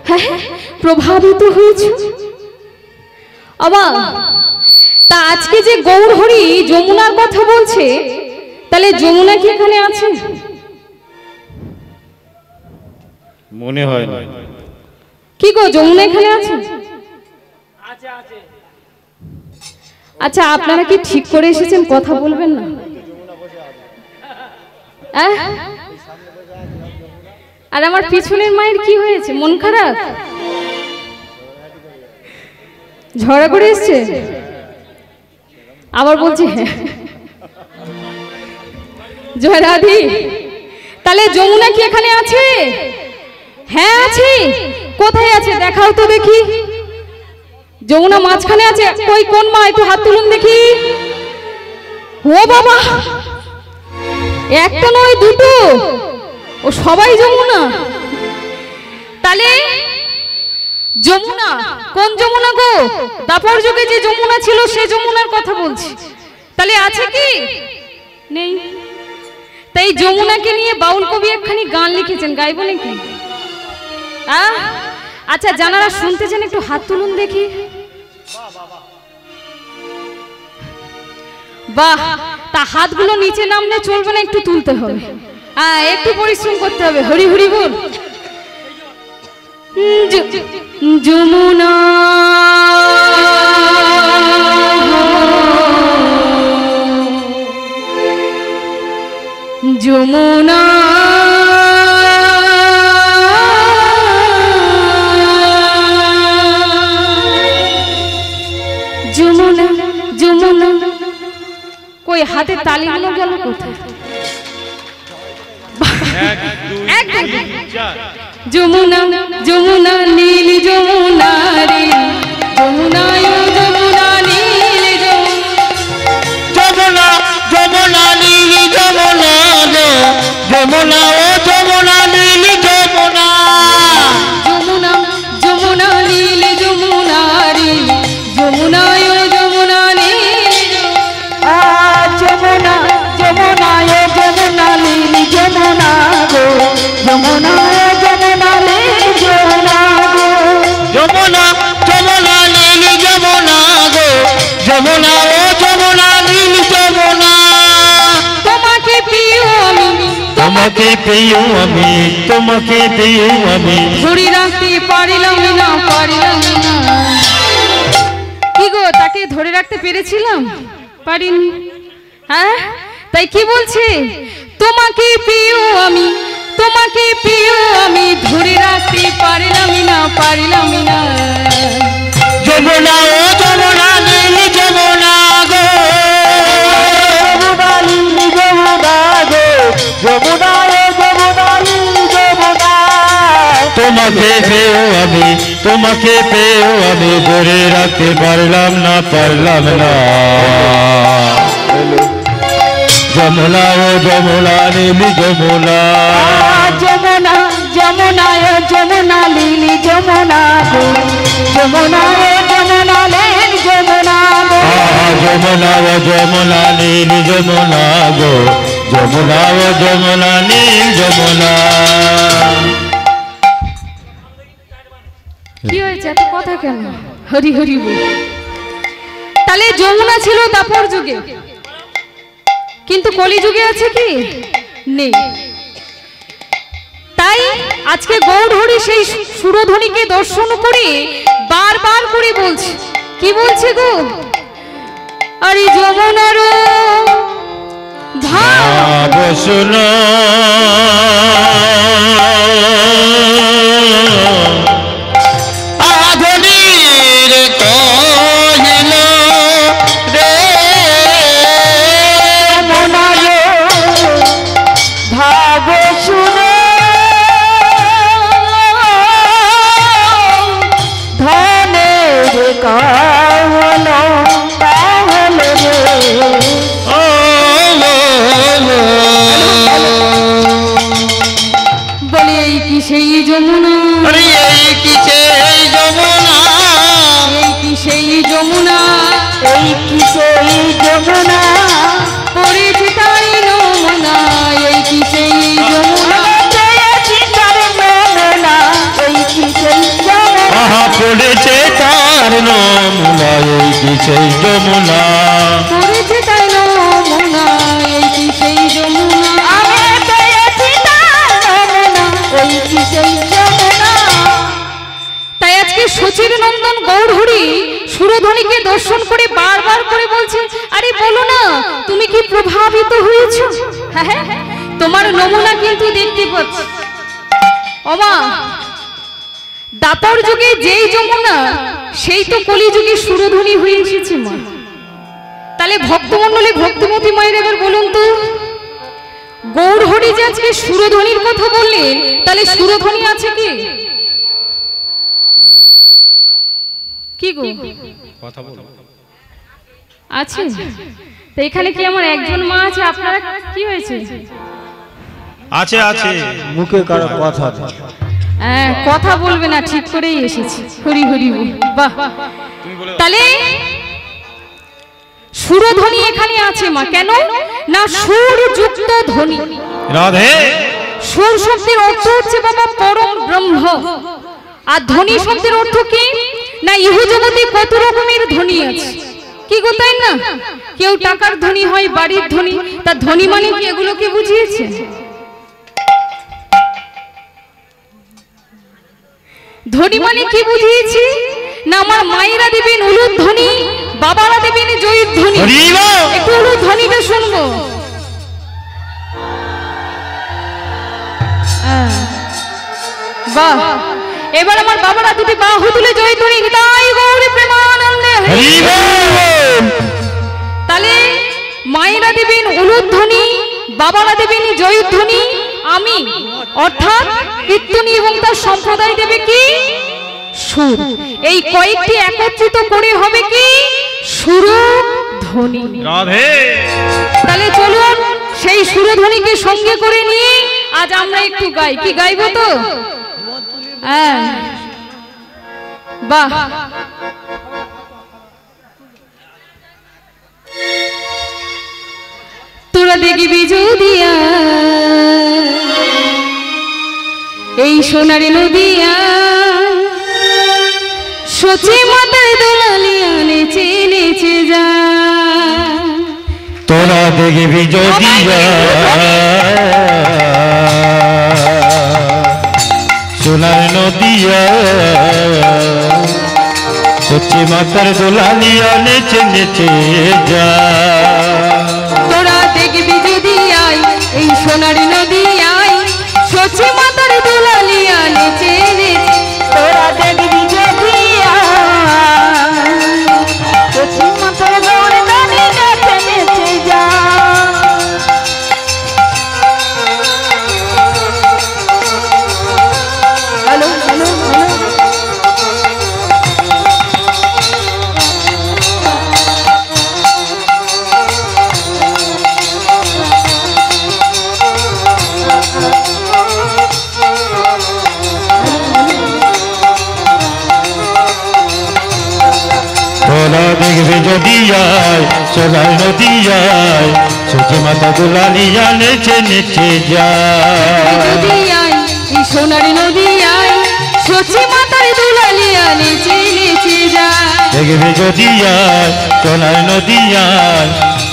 C: হ্যাঁ প্রভাবিত হয়েছো ওমা তা আজকে যে গৌর হরি যমুনার কথা বলছে তাহলে যমুনা কি এখানে আছে
B: মনে হয় না
C: কি গো যমুনা এখানে আছে
D: আছে আছে
C: আচ্ছা আপনারা কি ঠিক করে এসেছেন কথা বলবেন না আর আমার পিছনের মায়ের কি হয়েছে মন খারাপ ঝগড়া করে এসছে আবার বলছে জয় রাধি তাহলে যমুনা কি এখানে আছে হ্যাঁ আছে কোথায় আছে দেখাও তো দেখি যমুনা মাঝখানে আছে কই কোন মা একটু হাত তুলুন দেখি ও বাবা একটা নয় দুটো ও সবাই যমুনা তাহলে যমুনা কোন যমুনা গো দাপর যুগে যে যমুনা ছিল সে যমুনার কথা বলছি তাহলে আছে কি নেই তাই যমুনাকে নিয়ে বাউল কবি একখানি গান লিখেছেন গাইবো নাকি আচ্ছা জানারা শুনতে চান একটু হাত তুলুন দেখি বাহ তা হাতগুলো নিচে নামলে চলবে না একটু তুলতে হবে একটু পরিশ্রম করতে হবে হরি হরি বল যমুনা যমুনা যমুনা যমুনা হাতে তালিগুলো গেল কোথায়? যমুনা যমুনা নীল যমুনা রে যমুনায় যমুনা নীল
A: যমুনা যমুনা নীল যমুনা গো যমুনা ও যমুনা নীল যমুনা
C: যমুনা যমুনা নীল যমুনা রে যমুনায় যমুনা নীল
E: যমুনা যমুনায় যমুনা নীল যমুনা গো যমুনায় যমুনা নীল যমুনা গো
A: যমুনা যমুনা নীল যমুনা গো যমুনা ও যমুনা নীল যমুনা
C: তোমাকে প্রিয় আমি
A: তোমাকে পেয়েও আমি তোমাকে পেয়েও আমি
C: ধরে রাখতে পারিলাম না কি গো তাকে ধরে রাখতে পেরেছিলাম পারিনি হ্যাঁ তাই কি বলছে তোমাকে প্রিয় আমি ধরে রাখতে পারিলাম না
A: যমুনা ও যমুনা নীল যমুনা গো
E: যমুনা নীল যমুনা গো যমুনা ও যমুনা নীল যমুনা
A: তোমাকে পেয়েও আমি ধরে রাখতে পারলাম না যমুনা ও যমুনা নীল যমুনা
E: যমুনা যমুনায় যমুনা নীল যমুনা গো যমুনায় যমুনা নীল যমুনা গো
A: যমুনা ও যমুনা নীল যমুনা গো যমুনা ও যমুনা নীল যমুনা
C: কি হয়েছে এত কথা কেন হরি হরি বল তাহলে যমুনা ছিল দাপর যুগে কিন্তু কলিযুগে আছে কি নেই তাই আজকে গৌরহরি সেই সুরধ্বনিকে দর্শন করে বারবার করে বলছে কি বলছে গো আরে যমুনার
A: ভাব শোনো আধুনির কহিল রে
E: মনারে ভাব শুনে ধনের কাহল কাহল রে
C: বলে এই কি সেই যমুনা
A: আরে এই কি সেই যমুনা
C: এই কি সেই যমুনা
E: এই কি সেই যমুনা
C: পড়েছে তাই নমুনা এই কি সেই যমুনা
A: আহা পড়েছে তার নমুনা এই কি সেই যমুনা
C: পড়েছে তাই নমুনা এই কি সেই যমুনা তাই আজকে সচির নন্দন গৌরহরি সুরধ্বনিকে দর্শন করে বারবার করে বলছে আরে বলো না তুমি কি প্রভাবিত হয়েছো হ্যাঁ তোমার নমুনা কিন্তু দেখতে পাচ্ছি ওমা দাপর যুগে যেই যমুনা সেই তো কলিযুগে সুরধ্বনি হয়ে এসেছে মা তাহলে ভক্তমণ্ডলী ভক্তিমতী মায়ের এবার বলুন তো গৌরহরি যে আজকে সুরধ্বনির কথা বললেন তাহলে সুরধ্বনি আছে কি গো
B: কথা বলো
C: আছে তো এখানে কি আমার একজন মা আছে আপনারা কি হয়েছে
B: আছে মুখে কারো কথা নেই।
C: হ্যাঁ কথা বলবে না ঠিক করেই এসেছি হরি হরি বল। বাহ তাহলে সুরধ্বনি এখানে আছে মা কেন না সুর যুক্ত ধ্বনি
B: রাধে
C: সুর শব্দের অর্থ হচ্ছে বাবা পরম ব্রহ্ম আর ধ্বনি শব্দের অর্থ কি না ইহু জগতে কত রকমের ধ্বনি আছে কি গো তাই না কেউ টাকার ধ্বনি হয় বাড়ির ধ্বনি তা ধ্বনি মানে কি এগুলোকে বুঝিয়েছে ধ্বনি মানে কি বুঝিয়েছি না আমার মায়েরা দেবেন উলুর ধ্বনি বাবারা দেবেন জয়ীর ধ্বনি একটু উলুর ধ্বনিটা শুনবো বাহ এবার আমার বাবারা দুটি বাহু তুলে জয় ধ্বনি নিতাই গৌরী প্রেমানন্দে তাহলে মায়েরা দেবেন উলুধ্বনি, বাবারা দেবেন জয়ধ্বনি, আমি অর্থাৎ কীর্তনী এবং তার সম্প্রদায় দেবে কি সুর। এই কয়েকটি একত্রিত করে হবে কি সুরধ্বনি।
A: রাধে।
C: তাহলে চলুন সেই সুরধ্বনিকে সঙ্গে করে নিয়ে আজ আমরা একটু গাই। কি গাইবো তো? হ্যাঁ, বাহ। তোরা দেখবি যদিয়া এই সোনার নদিয়া, সচি মাতায় দোলালিয়া নেচে নেচে যা।
A: তোরা দেখবি যদিয়া সোনার নদিয়া, সচি মাতার দোলালিয়া নেচে নেচে যা।
C: তোরা দেখবি যদিয়ায় এই সোনার নদিয়ায়, সচি মাতার দোলালিয়া নেচে নেচে।
E: তোরা দেখবি যদিয়া সচি মাতার দোলালিয়া নেচে নেচে যা। Hello hello hello.
A: তোরা দেখবি যদিয়ায় সোনার নদিয়ায়, সচি মাতা দোলালিয়া নেচে নেচে যায়।
C: যদিয়ায় এই সোনার নদিয়ায়, সচি মাতার দোলালিয়া নেচে নেচে যায়।
A: দেখবি যদিয়ায় সোনার নদিয়ায়,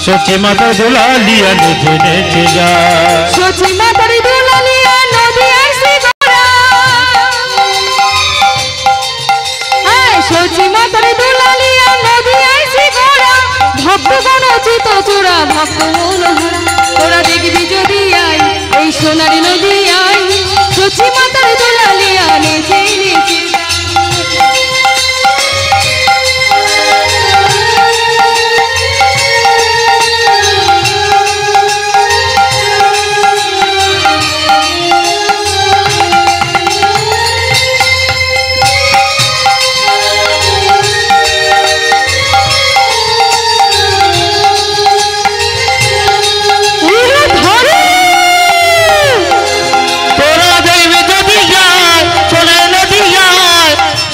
A: সচি মাতা দোলালিয়া নেচে নেচে যায়।
C: সচি মাতার দোলালিয়া নদিয়ায় শ্রীগোরা, সচি মাতার দোলালিয়া নদিয়ায় শ্রীগোরা, ভক্তগণ চিত চূড়া ভক্ত মনোহরা। তোরা দেখবি যদিয়ায় এই সোনার নদিয়ায়, সচি মাতার দোলালিয়া নেচে নেচে যায়।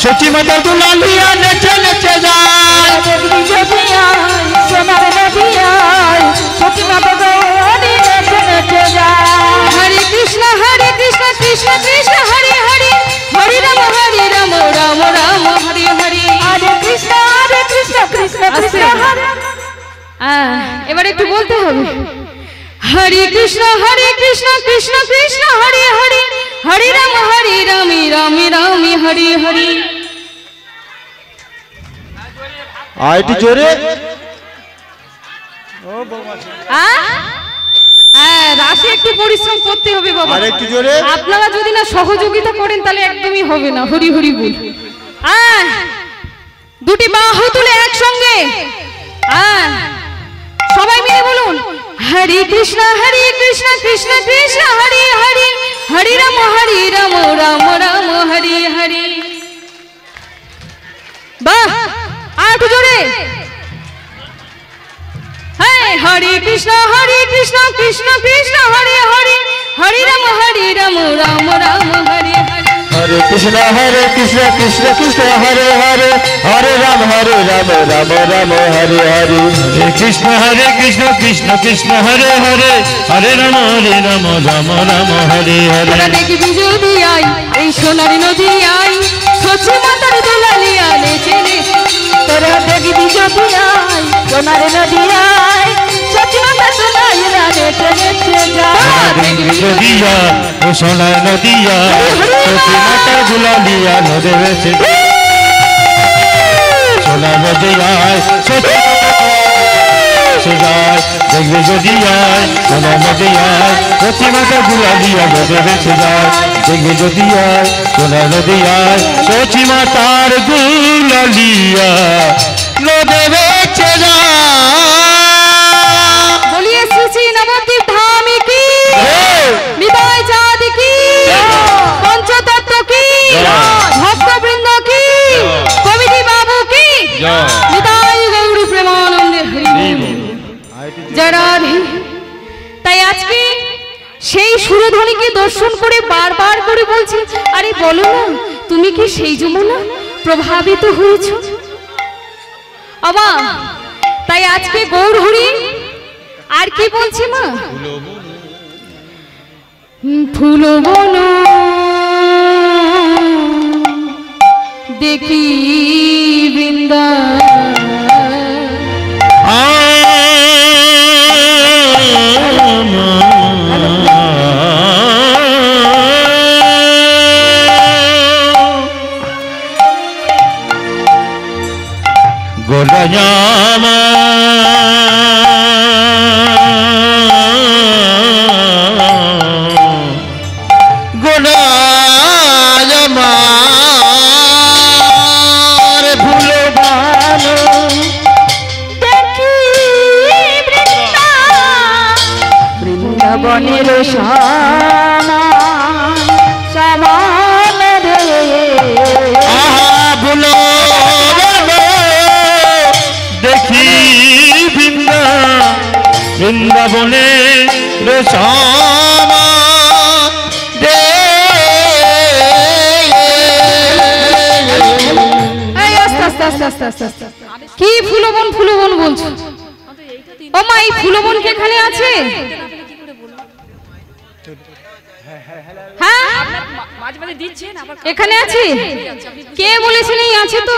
A: সচি মাতা দোলালিয়া নেচে নেচে যায়।
E: দেখবি যদিয়ায় সোনার নদিয়ায়, সচি মাতার দোলালিয়া নেচে নেচে যা।
C: হরে কৃষ্ণ কৃষ্ণ কৃষ্ণ হরে হরে, হরে রাম রাম রাম হরে হরে।
E: হরে কৃষ্ণ কৃষ্ণ কৃষ্ণ হরে।
C: এবার একটু বলতে হবে, হরে কৃষ্ণ কৃষ্ণ কৃষ্ণ হরে হরে, হরে রাম রাম রাম হরে হরে।
B: একটু জোরে।
C: রাশি একটু পরিশ্রম করতে হবে বাবা।
B: আর একটু জোরে।
C: আপনারা যদি না সহযোগিতা করেন তাহলে একদমই হবে না। হরি হরি বল। দুটি বাহু তুলে একসঙ্গে সবাই মিলে বলুন, হরে কৃষ্ণ কৃষ্ণ কৃষ্ণ হরে হরে, হরে রাম রাম রাম হরে হরে। বাহ, আর একটু জোরে। হরে কৃষ্ণ কৃষ্ণ কৃষ্ণ হরে হরে, হরে রাম রাম রাম হরে হরে।
A: हरे कृष्ण कृष्ण कृष्ण हरे हरे, हरे राम राम राम हरे हरे। हरे कृष्ण कृष्ण कृष्ण हरे हरे, हरे राम राम राम हरे हरे।
C: তোরা দেখবি যদিয়ায় এই সোনার নদিয়ায়, সচি মাতার দোলালিয়া নেচে নেচে।
E: তোরা দেখবি যদিয়ায় সোনার নদিয়ায়, সচি মাতার দোলালিয়া নেচে নেচে যা।
A: দেখবি যদিয়া ও সোনার নদিয়া, সচি মাতার দোলালিয়া নদে বেছে সোনার নদিয়ায়, সচি যায়। দেখবি যদিয়ায় সোনার নদিয়ায়, সচি মাতার দোলালিয়া নদে বেছে যায়। দেখবি যদিয়ায় সোনার নদিয়ায়, সচি মাতার দোলালিয়া নদে বেছে যায়।
C: আকর্ষণ করে বারবার করে বলছে, আরে বলো না, তুমি কি সেই যমুনা প্রভাবিত হয়েছ? আমা, তাই আজকে গৌরহরি আর কি বলছে মা? ফুল বন দেখি বৃন্দা
A: গোলাজামা গোলাজামা রে ফুল ভালো
E: দেখি বৃন্দাবনের সমান রে
A: বলো দেখি বৃন্দাবনে রসামা দে
C: কি ফুলবন ফুলবন বলছো? ও মা, এই ফুলবন কি এখানে আছে? হ্যাঁ,
D: মাঝে মাঝে দিচ্ছেন আবার
C: এখানে আছে। কে বলেছেন এই আছে? তো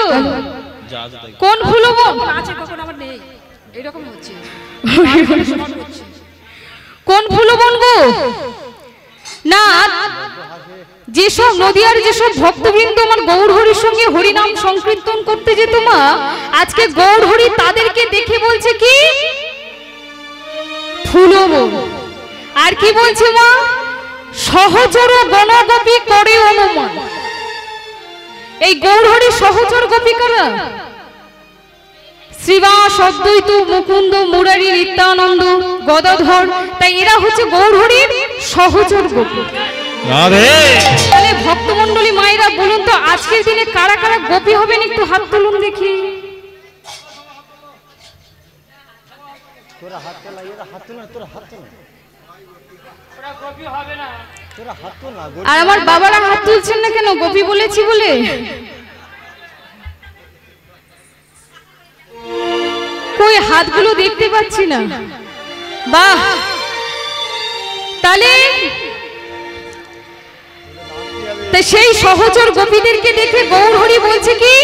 C: কোন ফুলবন
D: আছে, কখন আবার নেই, এরকম হচ্ছে।
C: কোন ফুলবন গো? না, যেসব নদিয়ার যেসব ভক্তবৃন্দ আমার গৌরহরির সঙ্গে হরিনাম সংকীর্তন করতে যেত মা, আজকে গৌরহরি তাদেরকে দেখে বলছে কি ফুলবন। আর কি বলছে মা? সহচর গণগোপী করে অনুমান। এই গৌরহরি সহচর গোপী কারা? শ্রীবাস, অদ্বৈত, মুকুন্দ, মুরারি, নিত্যানন্দ, গদাধর। তাই এরা হচ্ছে গৌরহরির সহচর গোপী। তাহলে ভক্তমন্ডলী মায়েরা বলুন তো, আজকের দিনে কারা কারা গোপী হবেন? একটু হাত তুলুন দেখি। আর আমার বাবারা হাত তুলছেন না কেন? গোপী বলেছি বলে? কই হাতগুলো দেখতে পাচ্ছি না। বাহ, তাহলে সেই সহচর গোপীদেরকে দেখে গৌরহরি বলছে কি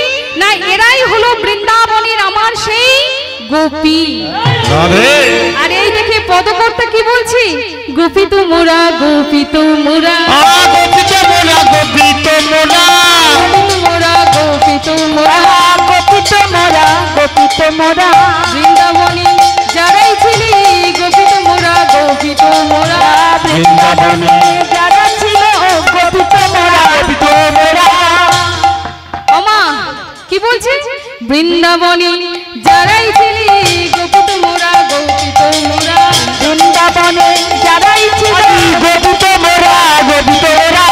C: না, এরাই হলো বৃন্দাবনের আমার সেই গোপী। আর এই দেখে পদকর্তা কি বলছি? গোপী তো মোরা, গোপী তো মোরা,
A: গোপী তো মোরা, গোপী তো মোরা,
C: মোরা গোপী তো মোরা,
E: গোপী তো মোরা, গোপী তো মোরা,
C: বৃন্দাবনে যারাই ছিলি গোপী তো মোরা, গোপী তো মোরা,
A: বৃন্দাবনে
E: যারা ছিল গোপী তো মোরা, গোপী তো মোরা।
C: ওমা কি বলছে? বৃন্দাবনে যারাই ছিলি গোপী তো মোরা, গোপী তো মোরা,
E: বৃন্দাবনে যারাই ছিল গোপী তো মোরা, গোপী তো মোরা,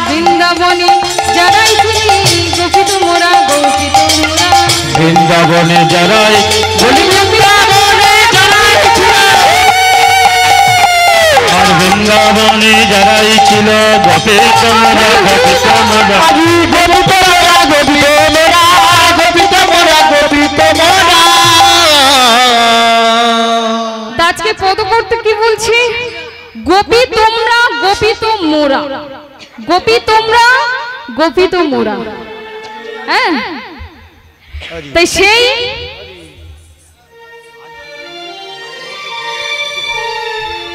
C: বৃন্দাবনে যারাই ছিলি গোপী তো মোরা, গোপী তো মোরা,
A: বৃন্দাবনে যারাই বলি বৃন্দাবনে যারাই ছিল, আর বৃন্দাবনে যারাই ছিল গোপী তো মোরা, গোপী তো মোরা,
E: গোপী তো মোরা, গোপী তো মোরা, গোপী তো মোরা, গোপী তো মোরা।
C: আজকে পদ করতে কি বলছি? গোপী তোমরা, গোপী তো মোরা, গোপী তোমরা, গোপী তো মোরা। হ্যাঁ, তাই সেই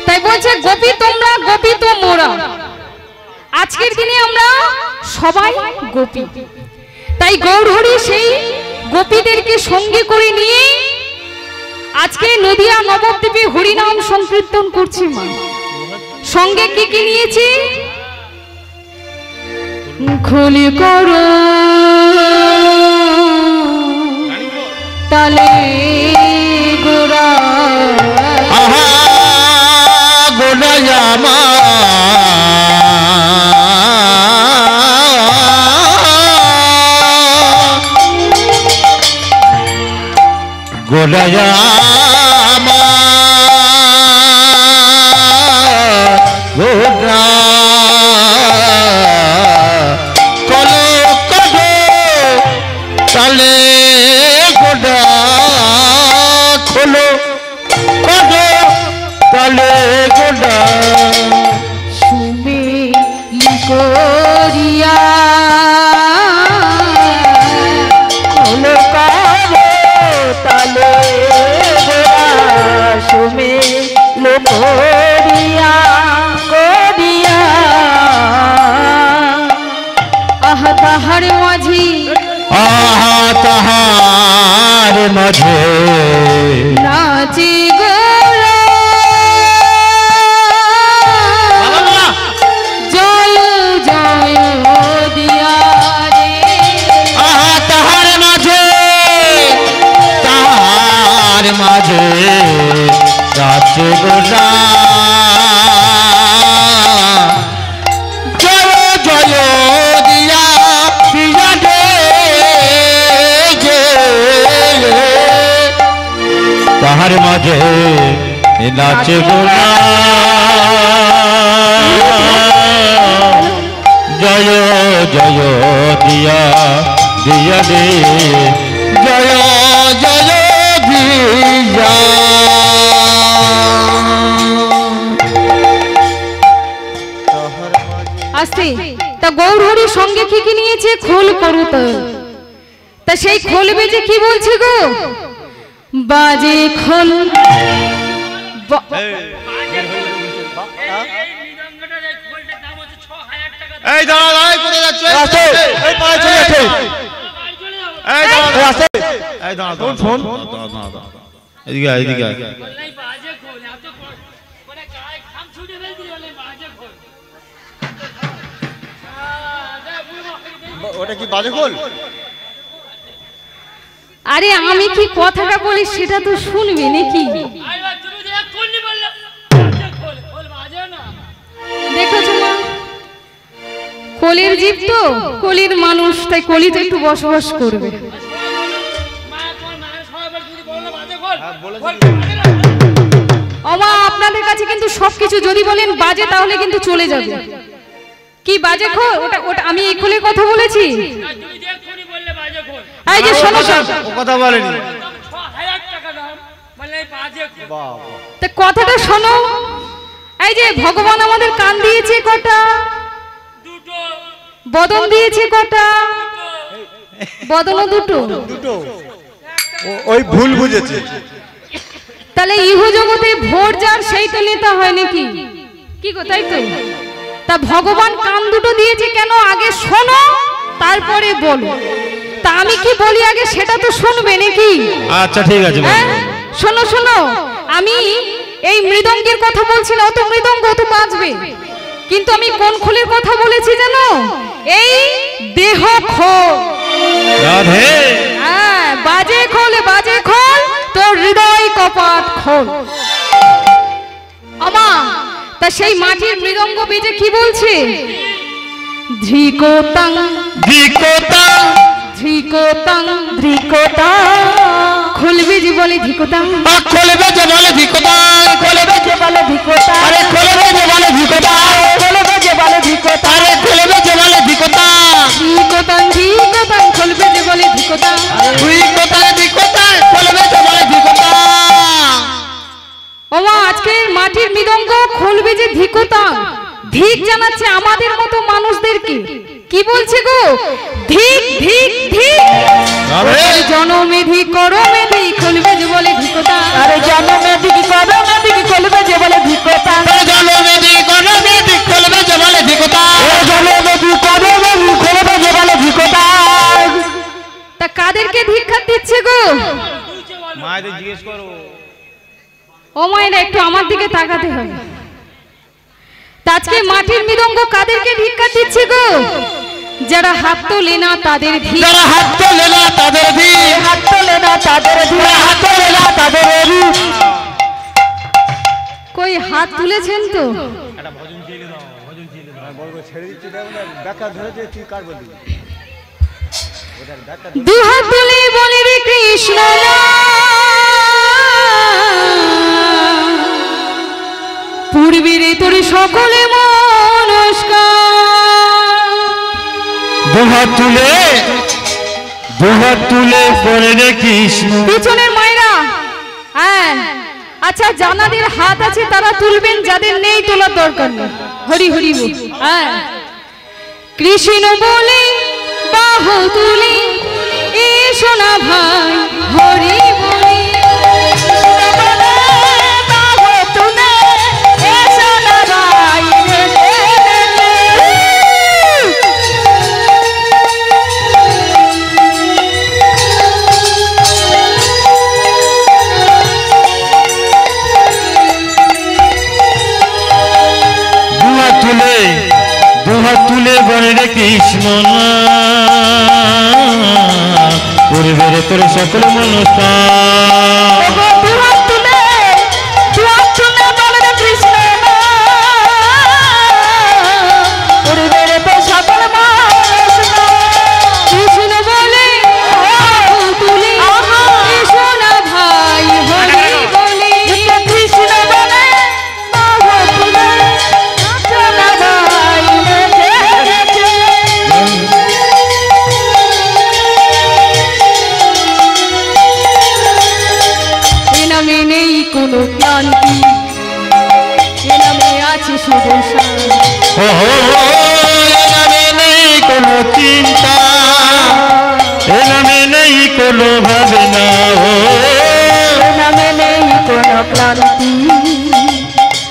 C: তাই বলছে গোপী তোমরা, গোপী তো মোরা। আজকের দিনে আমরা সবাই গোপী। তাই গৌরহরি সেই গোপীদেরকে সঙ্গে করে নিয়ে আজকে নদিয়া নবদ্বীপে হরিনাম সংকীর্তন করছি মা। সঙ্গে কি কি নিয়েছি? খুলি করো তালে গোরা,
A: গোলাজামা গোলাজামা গোলা
E: করিয়া করিয়া
C: আহা তাহার মাঝি
A: আহা তাহার মাঝে
C: নাচি গোরা জয় জয় দিয়া রে
A: আহা তাহার মাঝে নাচে গোরা জয় জয় দিয়া দিয়া রে তাহার মাঝে নাচে গোরা জয় জয় দিয়া দিয়া রে জয় জয় দিয়া
C: আস্তে তা গৌরহরির সঙ্গে কি কি নিয়েছে খোল করুত তা সেই খোল বেজে কি বলছে গো বাজে খোল
A: এই দাঁড়া দাঁড়া কোথায় যাচ্ছে এই পায়ে চলে যাচ্ছে এই দাঁড়া আছে এই দাঁড়া তোর ফোন এদিকে এদিকে ওটা কি বাজে খোল
C: আরে আমি কি কথাটা বলি সেটা তো শুনবে নাকি দেখেছো মা কলির জীব তো কলির মানুষ তাই কলিতে একটু বসবাস করবে ওমা আপনাদের কাছে কিন্তু সবকিছু যদি বলেন বাজে তাহলে কিন্তু চলে যাবে কি বাজে খোল ওটা ওটা আমি এই খোলের কথা বলেছি এই যে শোনো
A: ও কথা বলেনি
C: তা কথাটা শোনো এই যে ভগবান আমাদের কান দিয়েছে কটা বদন দিয়েছে কটা বদনও দুটো
A: ওই ভুল বুঝেছে
C: তাহলে ইহ জগতে ভোর যার সেই তো নেতা হয় নাকি কি গো তাই তো তা ভগবান কান দুটো দিয়েছে কেন আগে শোনো তারপরে বলো তা আমি কি বলি আগে সেটা তো শুনবে নাকি
A: আচ্ছা ঠিক আছে
C: শোনো শোনো আমি এই মৃদঙ্গের কথা বলছি না অত মৃদঙ্গ তো বাজবে কিন্তু আমি কোন খোলের কথা বলেছি জানো এই দেহ খোল
A: রাধে
C: হ্যাঁ বাজে খোল তোর হৃদয় কপাট খোল আমা তা সেই মাটির মৃদঙ্গ বেজে কি বলছে ধ্রিকোতাং
A: ধিকোতাং
C: ধ্রিকোতাং ধ্রিকোতাং খুলবে যে বলে ধিকোতাং
A: খোলবে যে বলে ধিকোতাং খোলবে যে বলে ধিকোতাং আরে খোলবে যে বলে ধিকোতাং খোলবে যে বলে ধিকোতাং আরে খোলবে যে বলে ধিকোতাং
C: ধিকোতাং ধিকোতাং খুলবে যে বলে ধিকোতাং
A: ধিকোতাং খোলবে যে বলে ধিকোতাং
C: ওমা আজকে মাটির মৃদঙ্গ খুলবে যে ধিকোতাং ধিক জানাচ্ছে আমাদের মতো মানুষদেরকে কি বলছে গো ধিক ধিক ধিক জনমেধি করমেধি খুলবে যে বলে ধিকোতাং
E: আরে জনমেধি করমেধি খুলবে যে বলে ধিকোতাং
A: জনমেধি করমেধি খুলবে যে বলে ধিকোতাং
E: জনমেধি করমেধি খুলবে যে বলে ধিকোতাং
C: তা কাদেরকে ধিক্ষা দিচ্ছে গো
A: মায়েদের জিজ্ঞেস করো
C: ও মায়েরা একটু আমার দিকে তাকাতে হবে আজকে মাটির মৃদঙ্গ কাদেরকে ধিক্ষা দিচ্ছে গো যারা হাত তোলে না তাদের ধিক
A: যারা হাত তোলে না তাদের ধিক
E: হাত তোলে না তাদের ধিক হাত তোলে না তাদের ধিক
C: কই হাত তুলেছেন তো
A: একটা ভজন চেয়ে দাও ভজন চেয়ে দাও বলবো ছেড়ে দিতে দাও না ব্যাকা ধরে দিয়ে তুই কার বলবি ওটার ব্যাকা
C: দুহাত তুলে বলে রে কৃষ্ণ পূর্বেরে তোর সকলে নমস্কার
A: দুহাত তুলে বলে রে কৃষ্ণ
C: পিছনের মায়েরা হ্যাঁ আচ্ছা জানাদের হাত আছে তারা তুলবেন যাদের নেই তোলার দরকার নেই হরি হরি বল হ্যাঁ কৃষ্ণ বলে বাহু তুলে এসো না ভাই হরি বলি
A: বনের কৃষ্ণ না পূর্বের তোর সকল মনস্কার
E: ওগো দুহাত তুলে বলেন কৃষ্ণ পূর্বের তো সকল মনস্কার
C: কৃষ্ণ বলে তুলে এসো না ভাই হরি বলে
E: কৃষ্ণ বলে বাহু তুলে নাচো না ভাই নেচে নেচে।
C: এ নামে নেই কোনো ক্লান্তি এ নামে আছে শুধু শান্তি
A: ও এ নামে নেই কোনো চিন্তা এ নামে নেই কোনো ভাবনা
E: এ নামে নেই কোনো ক্লান্তি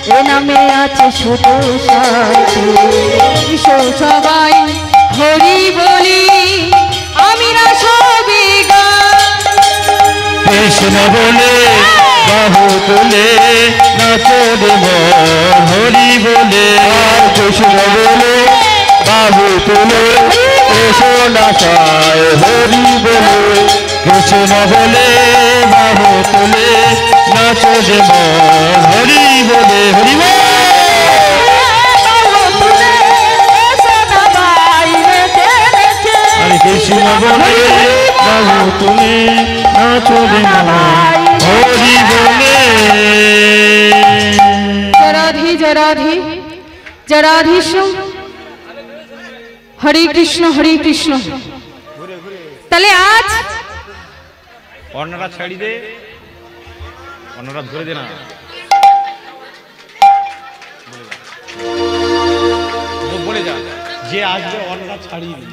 E: এ নামে আছে শুধু শান্তি
C: এসো সবাই হরি বলি আমি না সবে
A: কৃষ্ণ বলে বাহু তুলে নাচো রে মন হরি বলে কৃষ্ণ বলে বাহু তুলে এসো নাচায় হরি বলে কৃষ্ণ বলে বাহু তুলে নাচো রে মন হরি বলে হরি বল
E: বাহু তুলে এসো না ভাই নেচে নেচে।
A: হরে কৃষ্ণ বলে বাহু তুলে নাচো রে মন হরি বলে
C: জরাধি জরাধি জরাধীশ হরে কৃষ্ণ তাহলে আজ
B: অন্যরা ছাড়ি দে অন্যরা ধরে দে না বলে যা যে আসবে অন্যরা ছাড়িয়ে দে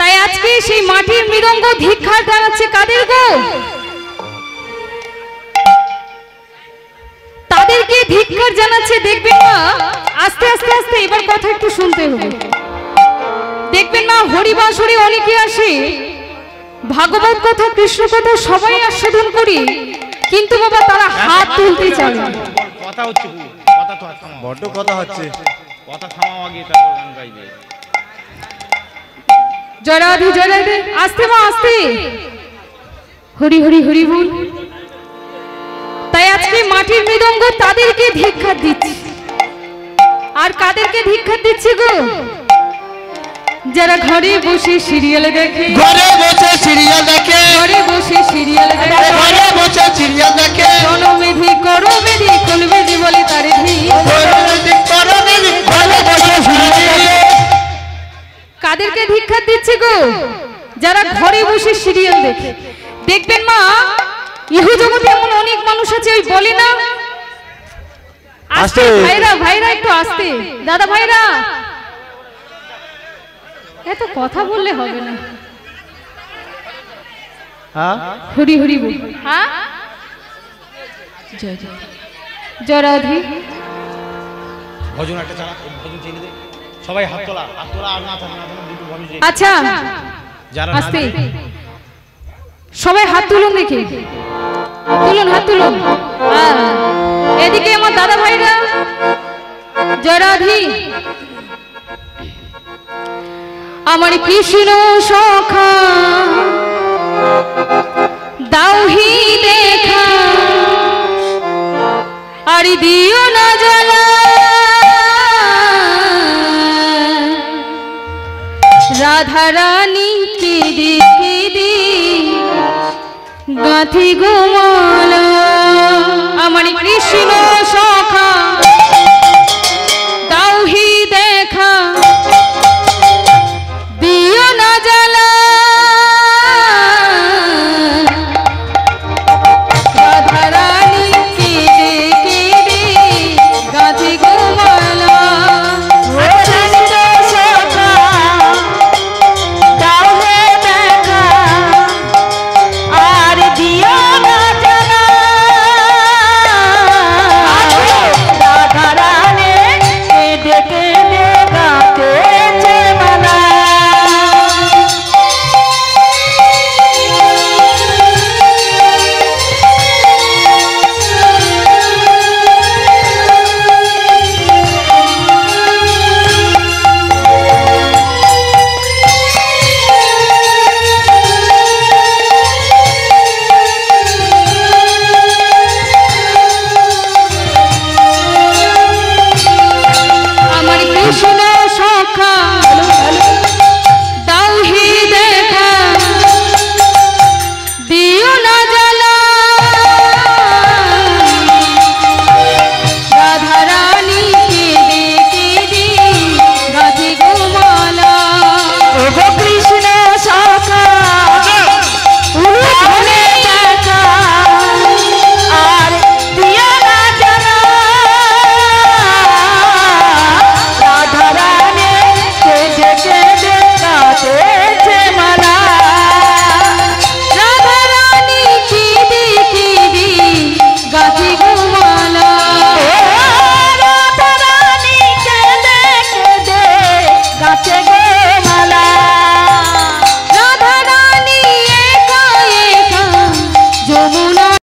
C: তাই আজকে সেই মাটির মৃদঙ্গ ধিক্ষার জানাচ্ছে কাদের গো তাদেরকে ধিক্ষার জানাচ্ছে দেখবেন না আস্তে আস্তে আস্তে এবার কথা একটু শুনতে হবে দেখবেন না হরিবাসরে অনেকে আসে ভাগবত কথা কৃষ্ণ কথা সবাই আস্বাদন করি কিন্তু বাবা তারা হাত তুলতে চায় না
B: কথা হচ্ছে কথা তো থামাও
F: বড্ড কথা হচ্ছে
B: কথা থামাও আগে তারপর গান গাইবে
C: জরাধি জরাধি আস্তে মা আস্তে হরি হরি হরি বল তাই আজকে মাটির মৃদঙ্গ তাদেরকে ধিক্ষার দিচ্ছে আর কাদেরকে ধিক্ষার দিচ্ছে গো যারা ঘরে বসে সিরিয়াল দেখে
A: ঘরে বসে সিরিয়াল দেখে
C: ঘরে বসে সিরিয়াল দেখে
A: ঘরে বসে সিরিয়াল দেখে
C: জনমেধি করমেধি কোনবেধি বলে তারে ধি
A: ঘরে বসে সিরিয়াল
C: কাদেরকে ধিক্ষার দিচ্ছে গো যারা ঘরে বসে সিরিয়াল দেখে দেখবেন মা ইহু জগতে এমন অনেক মানুষ আছে ওই বলে না আস্তে ভাইরা ভাইরা একটু আস্তে দাদা ভাইরা এত কথা বললে হবে না
F: হ্যাঁ
C: হরি হরি বল হ্যাঁ জয় জয় জরাধি
B: ভজন একটা চালা ভজন চেয়ে দে সবাই হাত তোলা আর না থাকে না দুটো ভজন চেয়ে
C: আচ্ছা
B: যারা
C: আস্তে সবাই হাত তুলুন দেখি তুলুন হাত তুলুন এদিকে আমার দাদা ভাইরা জরাধি আমার কৃষ্ণ সখা দাউহি দেখা আর দিও না জ্বালা রাধা রানী কেঁদে কেঁদে গাঁথি গোমালা আমার কৃষ্ণ সখা